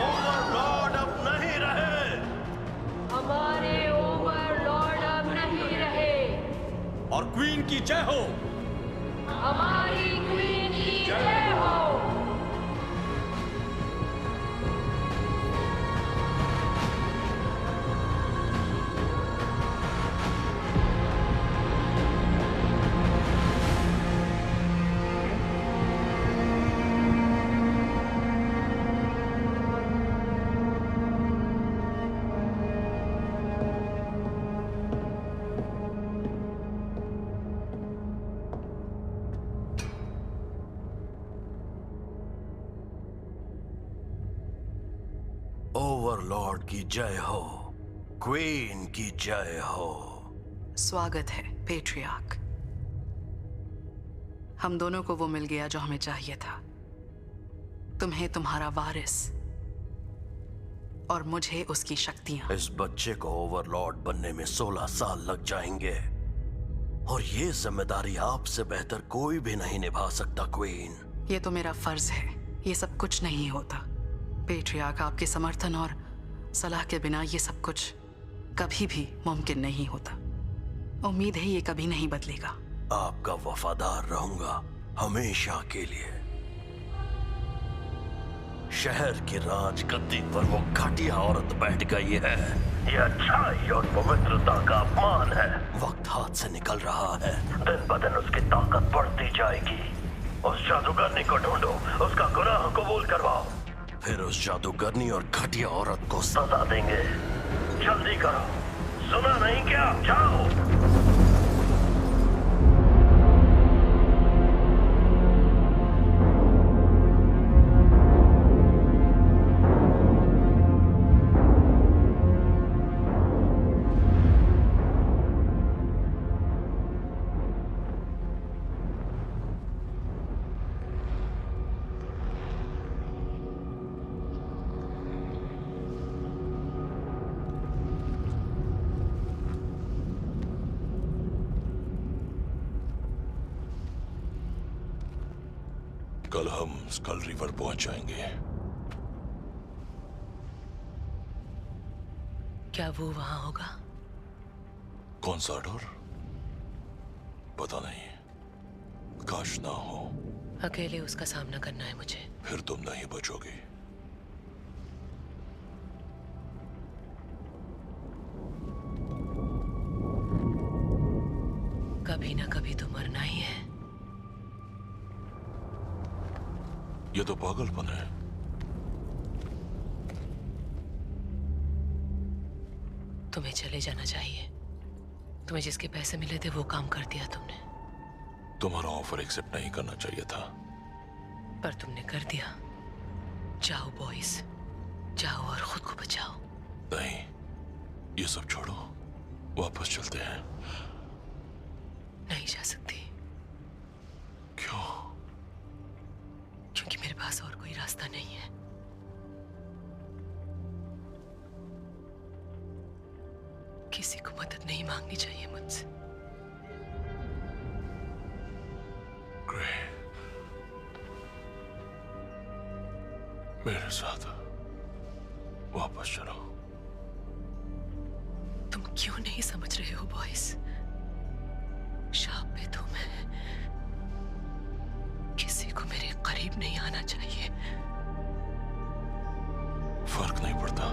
ओवरलॉर्ड अब नहीं रहे। हमारे ओवरलॉर्ड अब नहीं रहे। और क्वीन की जय हो। हमारी क्वीन की जय हो। ओवरलॉर्ड की जय हो, क्वीन की जय हो। स्वागत है पेट्रियार्क। हम दोनों को वो मिल गया जो हमें चाहिए था। तुम्हें तुम्हारा वारिस और मुझे उसकी शक्तियां। इस बच्चे को ओवरलॉर्ड बनने में 16 साल लग जाएंगे और ये जिम्मेदारी आपसे बेहतर कोई भी नहीं निभा सकता क्वीन। ये तो मेरा फर्ज है। ये सब कुछ नहीं होता पेट्रियार्क। आपके समर्थन और सलाह के बिना ये सब कुछ कभी भी मुमकिन नहीं होता। उम्मीद है ये कभी नहीं बदलेगा। आपका वफादार रहूंगा हमेशा के लिए। शहर की राजगद्दी पर वो घटिया औरत बैठ गई है। ये अच्छाई और पवित्रता का अपमान है। वक्त हाथ से निकल रहा है। दिन ब दिन उसकी ताकत बढ़ती जाएगी। उस जादूगरनी को ढूंढो, उसका गुनाह कबूल करवाओ, फिर उस जादूगरनी और घटिया औरत को सजा देंगे। जल्दी करो, सुना नहीं क्या? जाओ। कल हम स्कल रिवर पहुंच जाएंगे। क्या वो वहां होगा? कौन सा डर? पता नहीं, काश ना हो। अकेले उसका सामना करना है मुझे। फिर तुम नहीं बचोगी। कभी ना कभी तो मरना ही है। ये तो पागलपन है। तुम्हें चले जाना चाहिए। तुम्हें जिसके पैसे मिले थे वो काम कर दिया तुमने। तुम्हारा ऑफर एक्सेप्ट नहीं करना चाहिए था। पर तुमने कर दिया। जाओ बॉयज, जाओ और खुद को बचाओ। नहीं, ये सब छोड़ो, वापस चलते हैं। नहीं जा सकती। क्यों? क्योंकि मेरे पास और कोई रास्ता नहीं है। किसी को मदद नहीं मांगनी चाहिए मुझसे। ग्रे, मेरे साथ वापस चलो। तुम क्यों नहीं समझ रहे हो बॉयज? शाप पे तो मैं किसी को मेरे करीब नहीं आना चाहिए। फर्क नहीं पड़ता।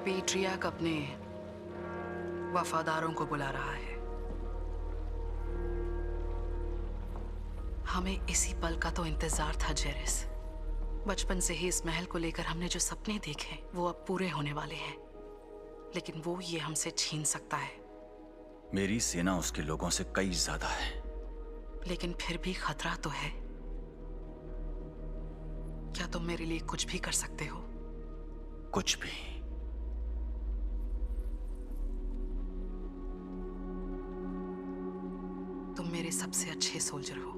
पेट्रियार्क अपने वफादारों को बुला रहा है। हमें इसी पल का तो इंतजार था जेरेस। बचपन से ही इस महल को लेकर हमने जो सपने देखे वो अब पूरे होने वाले हैं, लेकिन वो ये हमसे छीन सकता है। मेरी सेना उसके लोगों से कई ज्यादा है, लेकिन फिर भी खतरा तो है। क्या तुम मेरे लिए कुछ भी कर सकते हो? कुछ भी। तुम मेरे सबसे अच्छे सोल्जर हो।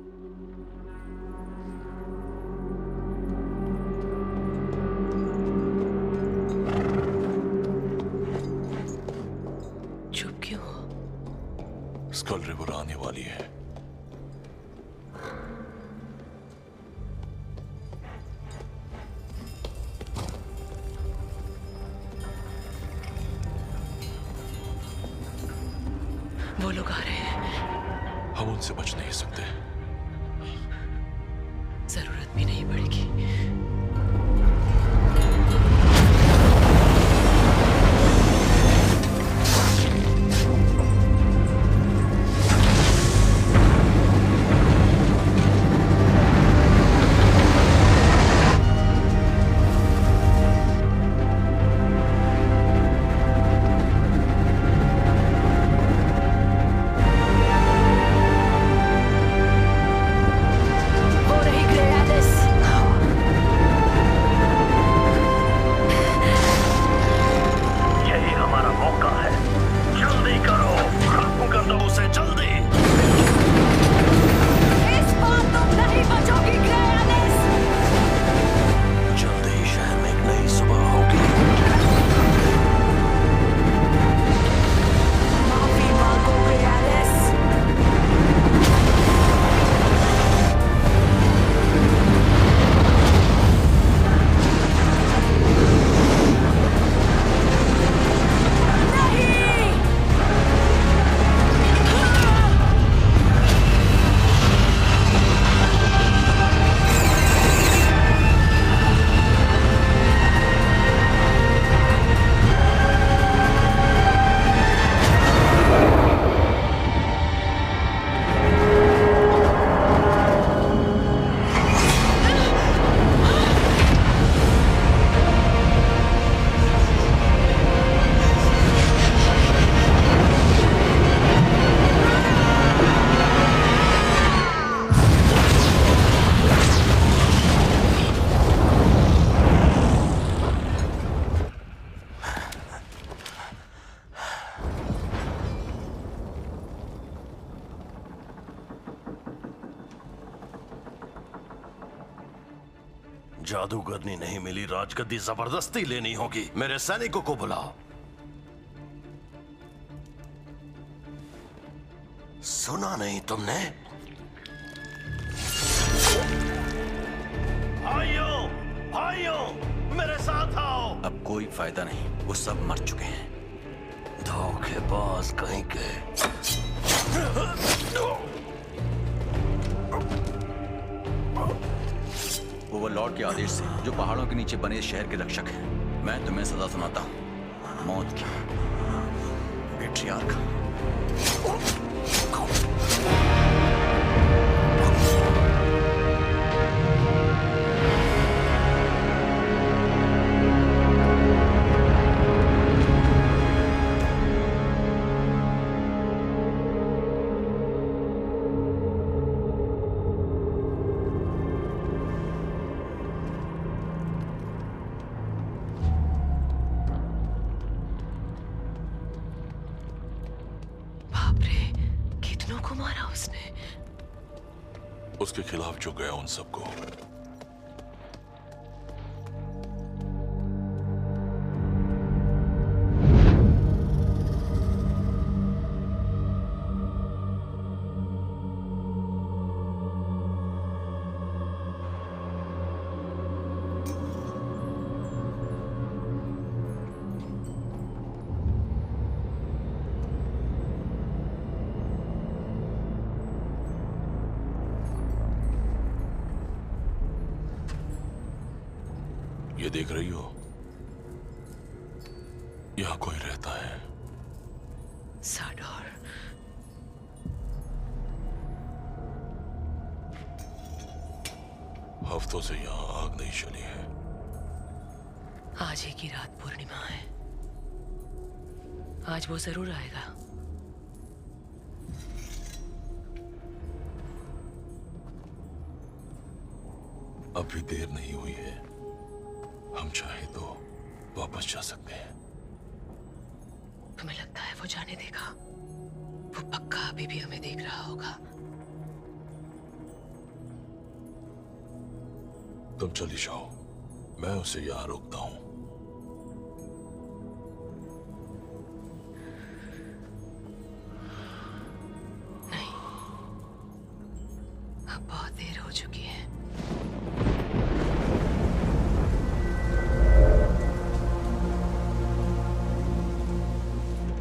चुप क्यों हो? स्कल रिवर आने वाली है। वो लोग आ रहे हैं। हम उनसे बच नहीं सकते। जरूरत भी नहीं पड़ेगी। जादूगरनी नहीं मिली, राजगद्दी जबरदस्ती लेनी होगी। मेरे सैनिकों को बुलाओ। सुना नहीं तुमने? भाइयों, भाइयों, मेरे साथ आओ। अब कोई फायदा नहीं, वो सब मर चुके हैं। धोखेबाज कहीं के। ओवरलॉर्ड के आदेश से जो पहाड़ों के नीचे बने शहर के रक्षक हैं, मैं तुम्हें सजा सुनाता हूं, मौत की। पेट्रियार्क। उसके खिलाफ जो गया उन सबको। ये देख रही हो, यहां कोई रहता है। साडोर। हफ्तों से यहां आग नहीं चली है। आज ही की रात पूर्णिमा है। आज वो जरूर आएगा। अभी देर नहीं हुई है, हम चाहे तो वापस जा सकते हैं। तुम्हें लगता है वो जाने देगा? वो पक्का अभी भी हमें देख रहा होगा। तुम चली जाओ, मैं उसे यहां रोकता हूं। नहीं, अब बहुत देर हो चुकी है।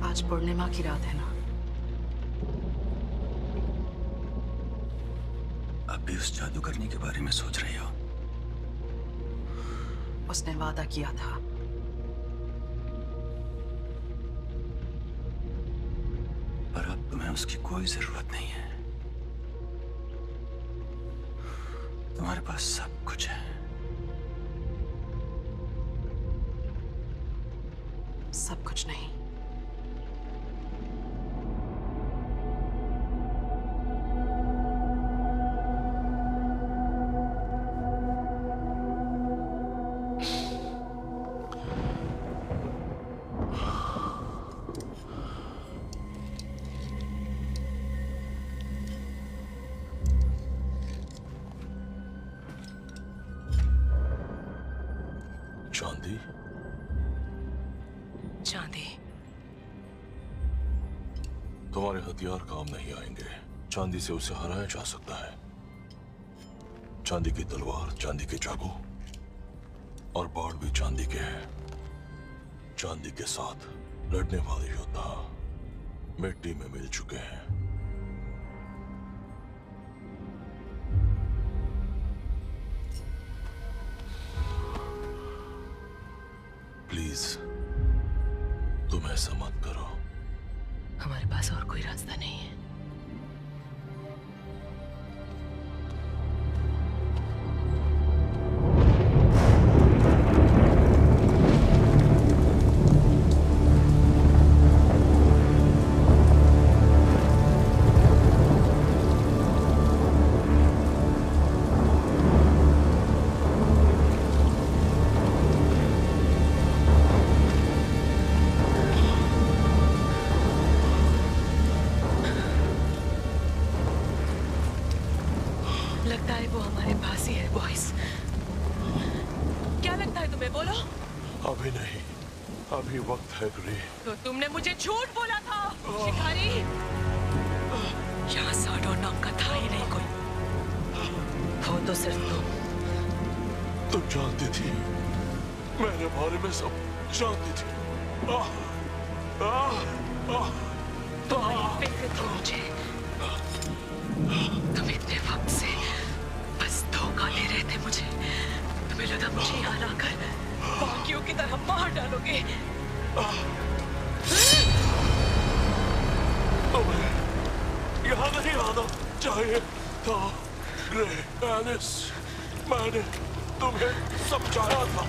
आज पूर्णिमा की रात है ना? अब भी उस जादूगरनी के बारे में सोच रही हो? उसने वादा किया था। पर अब तुम्हें उसकी कोई जरूरत नहीं है। तुम्हारे पास सब कुछ है। सब कुछ नहीं। चांदी? चांदी? तुम्हारे हथियार काम नहीं आएंगे। चांदी से उसे हराया जा सकता है। चांदी की तलवार, चांदी के चाकू और बाण भी चांदी के हैं। चांदी के साथ लड़ने वाले योद्धा मिट्टी में मिल चुके हैं। प्लीज तुम ऐसा मत करो। हमारे पास और कोई रास्ता नहीं है। अभी वक्त है ग्रे। तो तुमने मुझे झूठ बोला था शिकारी। यहाँ साडो नाम का था ही नहीं कोई, हो तो सिर्फ तुम जानती थी, मेरे बारे में सब जानती थी। तुम्हारी फिक्र थी मुझे। तुम इतने वक्त से बस धोखा दे रहे थे मुझे। तुम्हें लगा मुझे यहाँ लाकर बाकियों की तरह मार डालोगे। तुम्हें यहाँ नहीं आना चाहिए था ग्रे एलिस। मैंने तुम्हें समझाया था।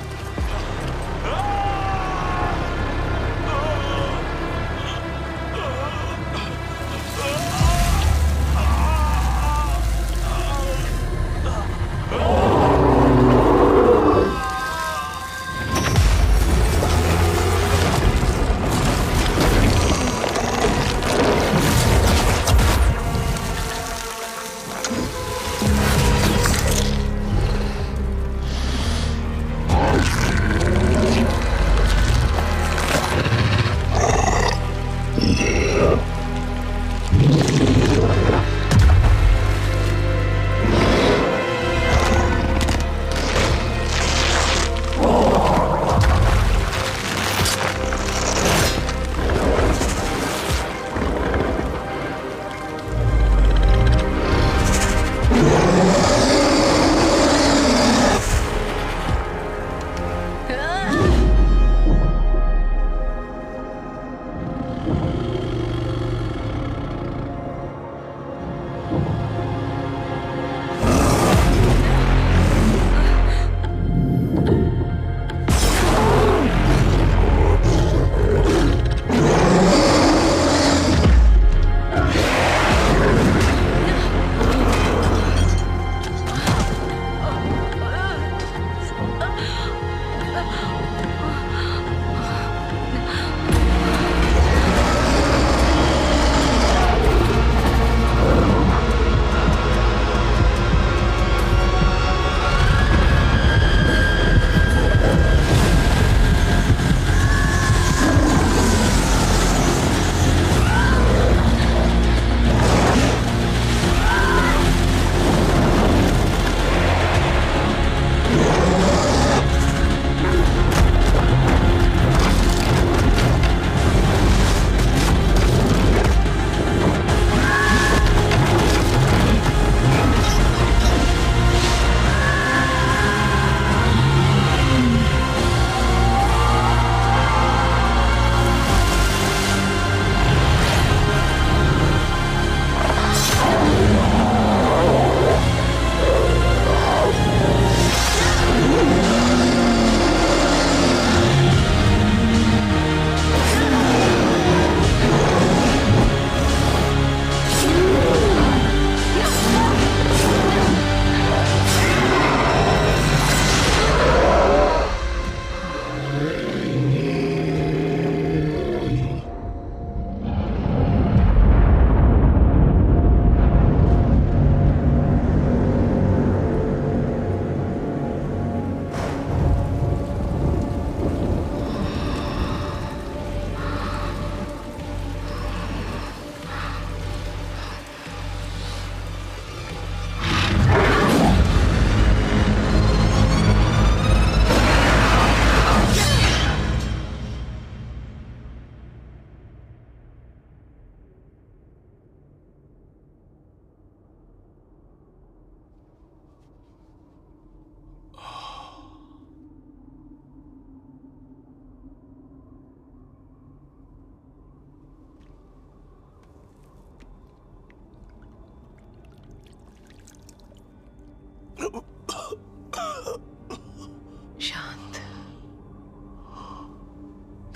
शांत,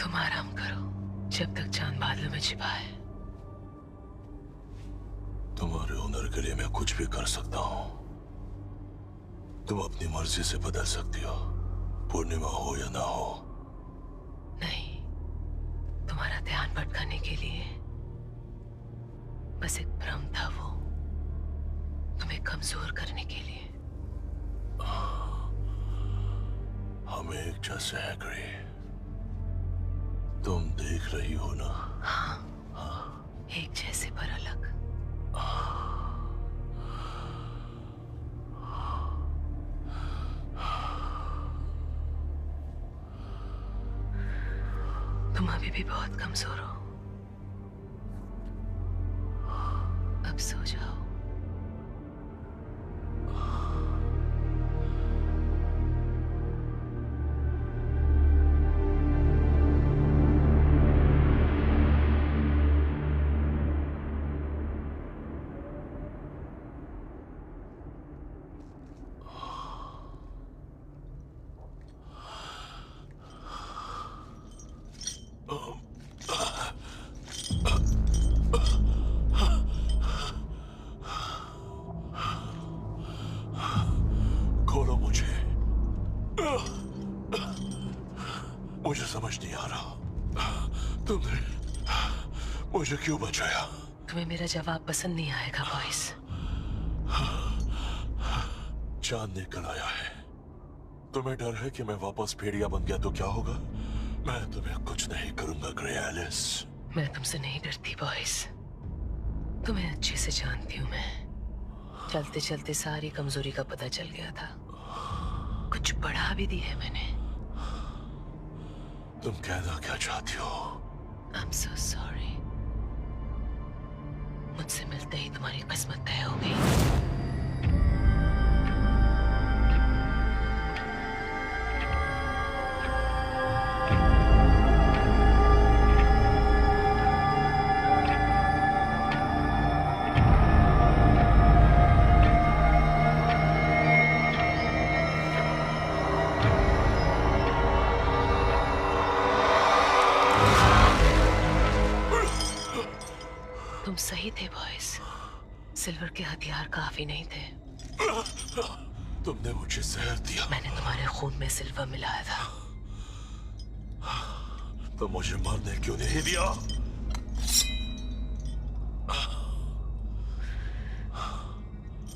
तुम आराम करो जब तक चांद बादलों में छिपा है। तुम्हारे हुनर के लिए मैं कुछ भी कर सकता हूँ। तुम अपनी मर्जी से बदल सकती हो, पूर्णिमा हो या ना हो। नहीं, तुम्हारा ध्यान भटकाने के लिए बस एक भ्रम था, वो तुम्हें कमजोर करने के लिए। हमें एक जैसे है ग्रे। तुम देख रही हो ना? एक जैसे पर अलग। तुम अभी भी बहुत कमजोर हो। अब सो जाओ। खोलो मुझे। मुझे समझ नहीं आ रहा तुमने मुझे क्यों बचाया? तुम्हें मेरा जवाब पसंद नहीं आएगा बॉयस। चांद निकल आया है। तुम्हें डर है कि मैं वापस भेड़िया बन गया तो क्या होगा? मैं तुम्हें कुछ नहीं करूंगा ग्रे एलिस। मैं तुमसे नहीं डरती बॉयस। तुम्हें अच्छे से जानती हूँ मैं। चलते चलते सारी कमजोरी का पता चल गया था। कुछ बढ़ा भी दी है मैंने। तुम कहना क्या चाहती हो? I'm so sorry। मुझसे मिलते ही तुम्हारी किस्मत तय हो गई। तुम सही थे बॉयज। सिल्वर के हथियार काफी नहीं थे। तुमने मुझे जहर दिया। मैंने तुम्हारे खून में सिल्वर मिलाया था। तो मुझे मारने क्यों नहीं दिया?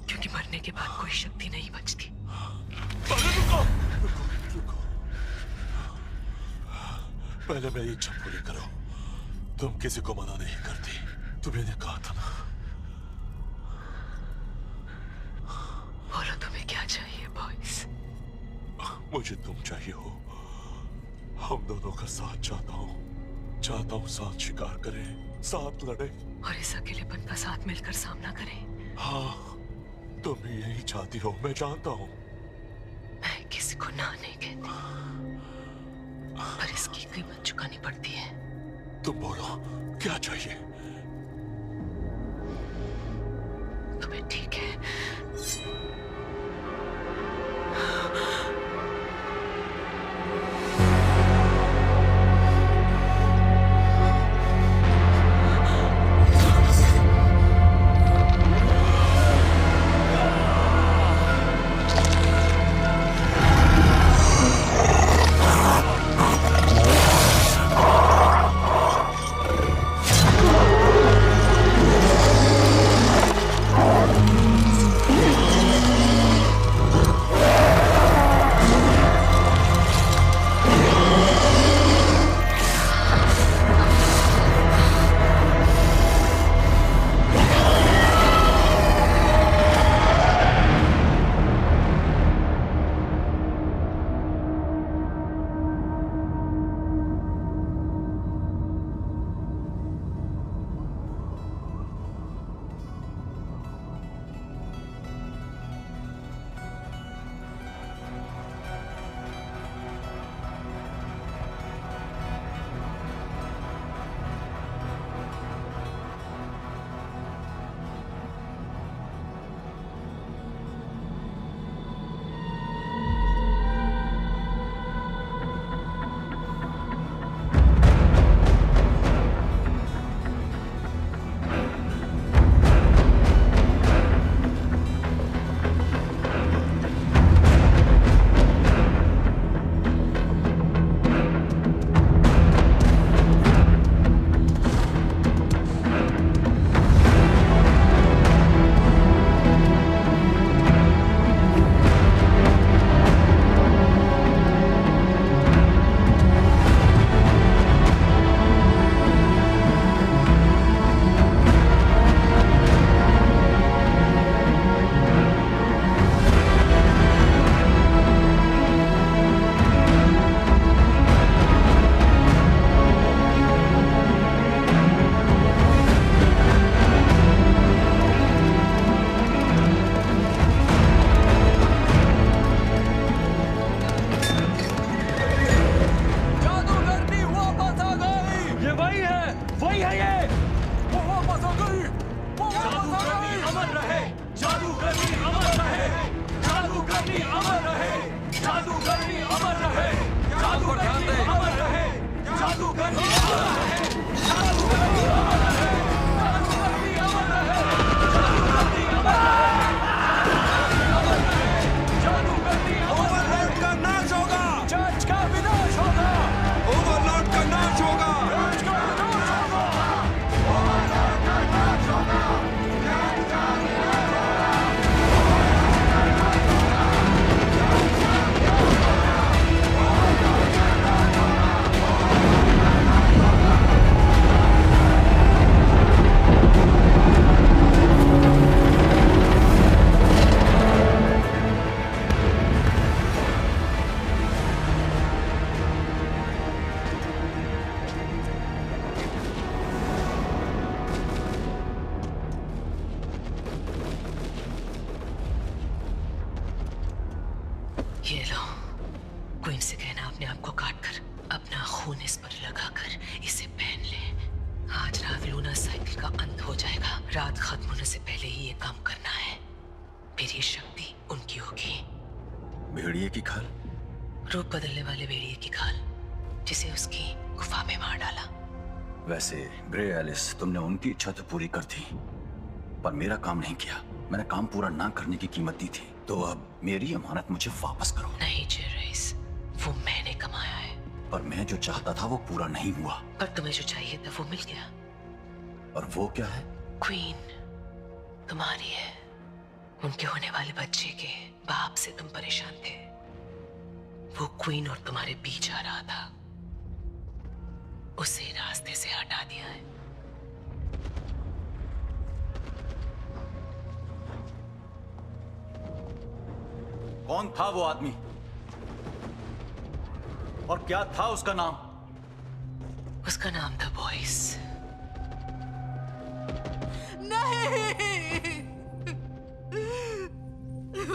क्योंकि मरने के बाद कोई शक्ति नहीं बचती। रुको, रुको। पहले मेरी इच्छा पूरी करो। तुम किसी को मना नहीं करती। तुम्हें ने कहा था ना। बोलो तुम्हें क्या चाहिए बॉयज? मुझे तुम चाहिए हो। हम दोनों का साथ चाहता हूँ। चाहता हूँ साथ शिकार करें, साथ लड़े और इस अकेलेपन का साथ मिलकर सामना करें। हाँ, तुम भी यही चाहती हो, मैं जानता हूँ। मैं किसी को ना नहीं कहती, पर इसकी कीमत चुकानी पड़ती है। तुम बोलो क्या चाहिए? तुम्हें ठीक है? अमर रहे, जादूगरनी अमर रहे, जादूगरनी अमर रहे, जादूगरनी अमर रहे, जादूगरनी अमर रहे, जादूगरनी अमर रहे, जादूगरनी अमर रहे, जादूगरनी अमर रहे, जादूगरनी अमर रहे, जादूगरनी ओवरलॉर्ड का नाश होगा, चर्च का विनाश होगा, ओवरलॉर्ड का नाश होगा, चर्च का विनाश होगा, ओवरलॉर्ड का नाश होगा, चर्च का विनाश होगा। ये लो, क्वीन से कहना अपने आप को काट कर अपना खून इस पर लगाकर इसे पहन ले। आज रात लूना साइकिल का अंत हो जाएगा। रात खत्म होने से पहले ही ये काम करना है, फिर ये शक्ति उनकी होगी। भेड़िए की खाल? रूप बदलने वाले भेड़िए की खाल, जिसे उसकी गुफा में मार डाला। वैसे ग्रे एलिस, तुमने उनकी इच्छा तो पूरी कर दी, पर मेरा काम नहीं किया। मैंने काम पूरा ना करने की कीमत दी थी, तो अब मेरी अमानत मुझे वापस करो। नहीं जेरेस, वो मैंने कमाया है। पर मैं जो चाहता था वो पूरा नहीं हुआ। पर तुम्हें जो चाहिए था वो मिल गया। और वो क्या है? क्वीन तुम्हारी है। उनके होने वाले बच्चे के बाप से तुम परेशान थे। वो क्वीन और तुम्हारे बीच आ रहा था, उसे रास्ते से हटा दिया है। कौन था वो आदमी और क्या था उसका नाम? उसका नाम था बॉयस। नहीं,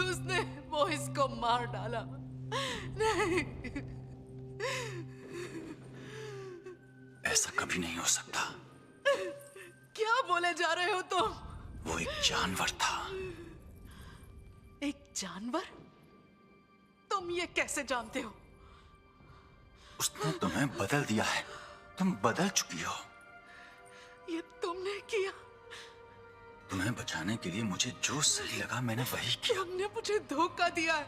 उसने बॉयस को मार डाला। नहीं, ऐसा कभी नहीं हो सकता। क्या बोले जा रहे हो तुम? वो एक जानवर था। एक जानवर? तुम ये कैसे जानते हो? उसने तुम्हें बदल दिया है। तुम बदल चुकी हो। ये तुमने किया? तुम्हें बचाने के लिए मुझे जो सही लगा मैंने वही किया। तुमने मुझे धोखा दिया है।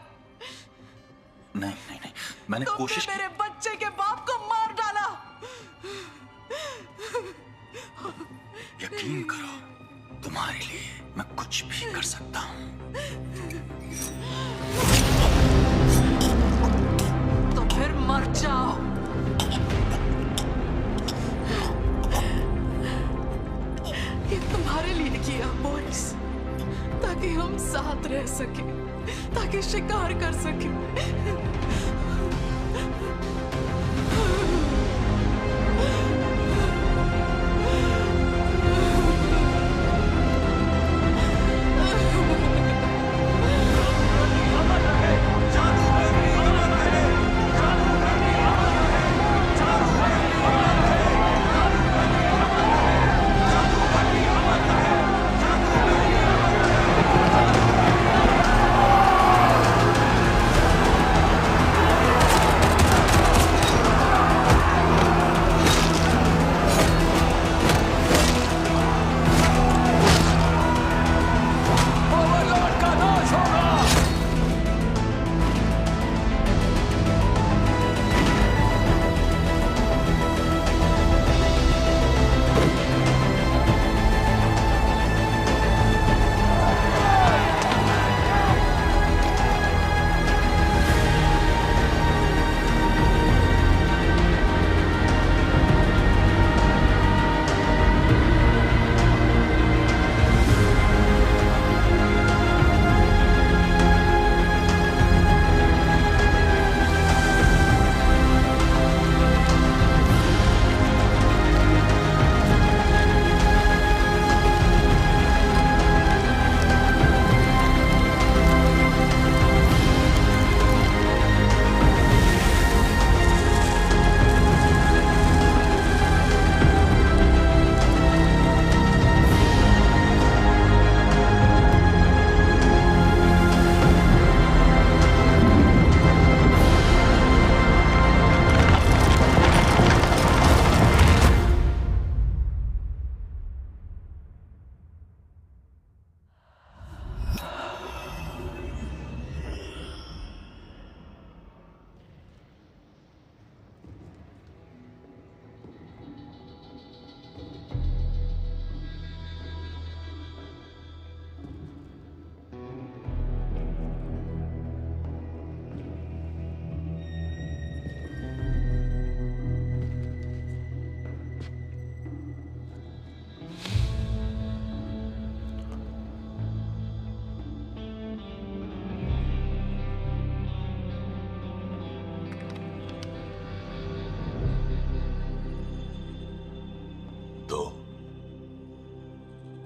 नहीं नहीं नहीं, मैंने कोशिश की। मेरे बच्चे के बाप को मार डाला। यकीन करो, तुम्हारे लिए मैं कुछ भी कर सकता हूँ। तो फिर मर जाओ। ये तुम्हारे लिए किया बॉयस, ताकि हम साथ रह सके, ताकि शिकार कर सके।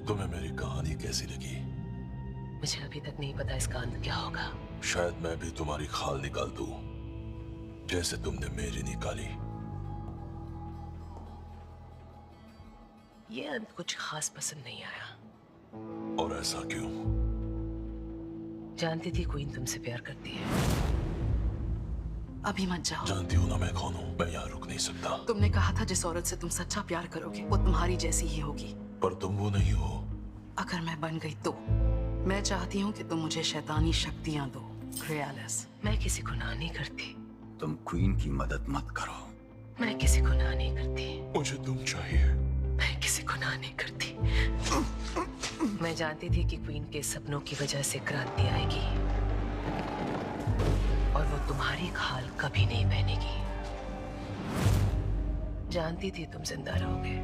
तुम्हें मेरी कहानी कैसी लगी? मुझे अभी तक नहीं पता इसका अंत क्या होगा। शायद मैं भी तुम्हारी खाल निकाल दूं, जैसे तुमने मेरी निकाली। ये अंत कुछ खास पसंद नहीं आया। और ऐसा क्यों? जानती थी क्वीन तुमसे प्यार करती है। अभी मत जाओ। जानती हो ना मैं कौन हूँ? मैं यहाँ रुक नहीं सकता। तुमने कहा था जिस औरत से तुम सच्चा प्यार करोगे वो तुम्हारी जैसी ही होगी। पर तुम वो नहीं हो। अगर मैं बन गई तो मैं चाहती हूँ कि तुम मुझे शैतानी शक्तियाँ दो, ग्रेआलिस। मैं किसी को ना नहीं करती। तुम क्वीन की मदद मत करो। मैं किसी को ना नहीं करती। मुझे तुम चाहिए। मैं किसी को ना नहीं करती। मैं जानती थी कि क्वीन के सपनों की वजह से क्रांति आएगी और वो तुम्हारी खाल कभी नहीं पहनेगी। जानती थी तुम जिंदा रहोगे।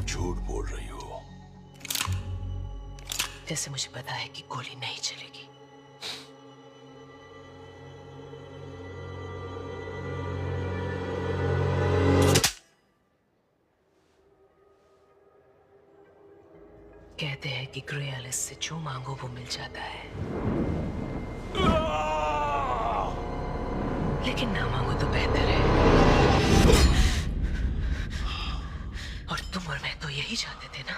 झूठ बोल रही हो। जैसे मुझे पता है कि गोली नहीं चलेगी। कहते हैं कि ग्रेआलिस से जो मांगो वो मिल जाता है, लेकिन ना मांगो तो बेहतर है। और तुम और मैं तो यही चाहते थे ना?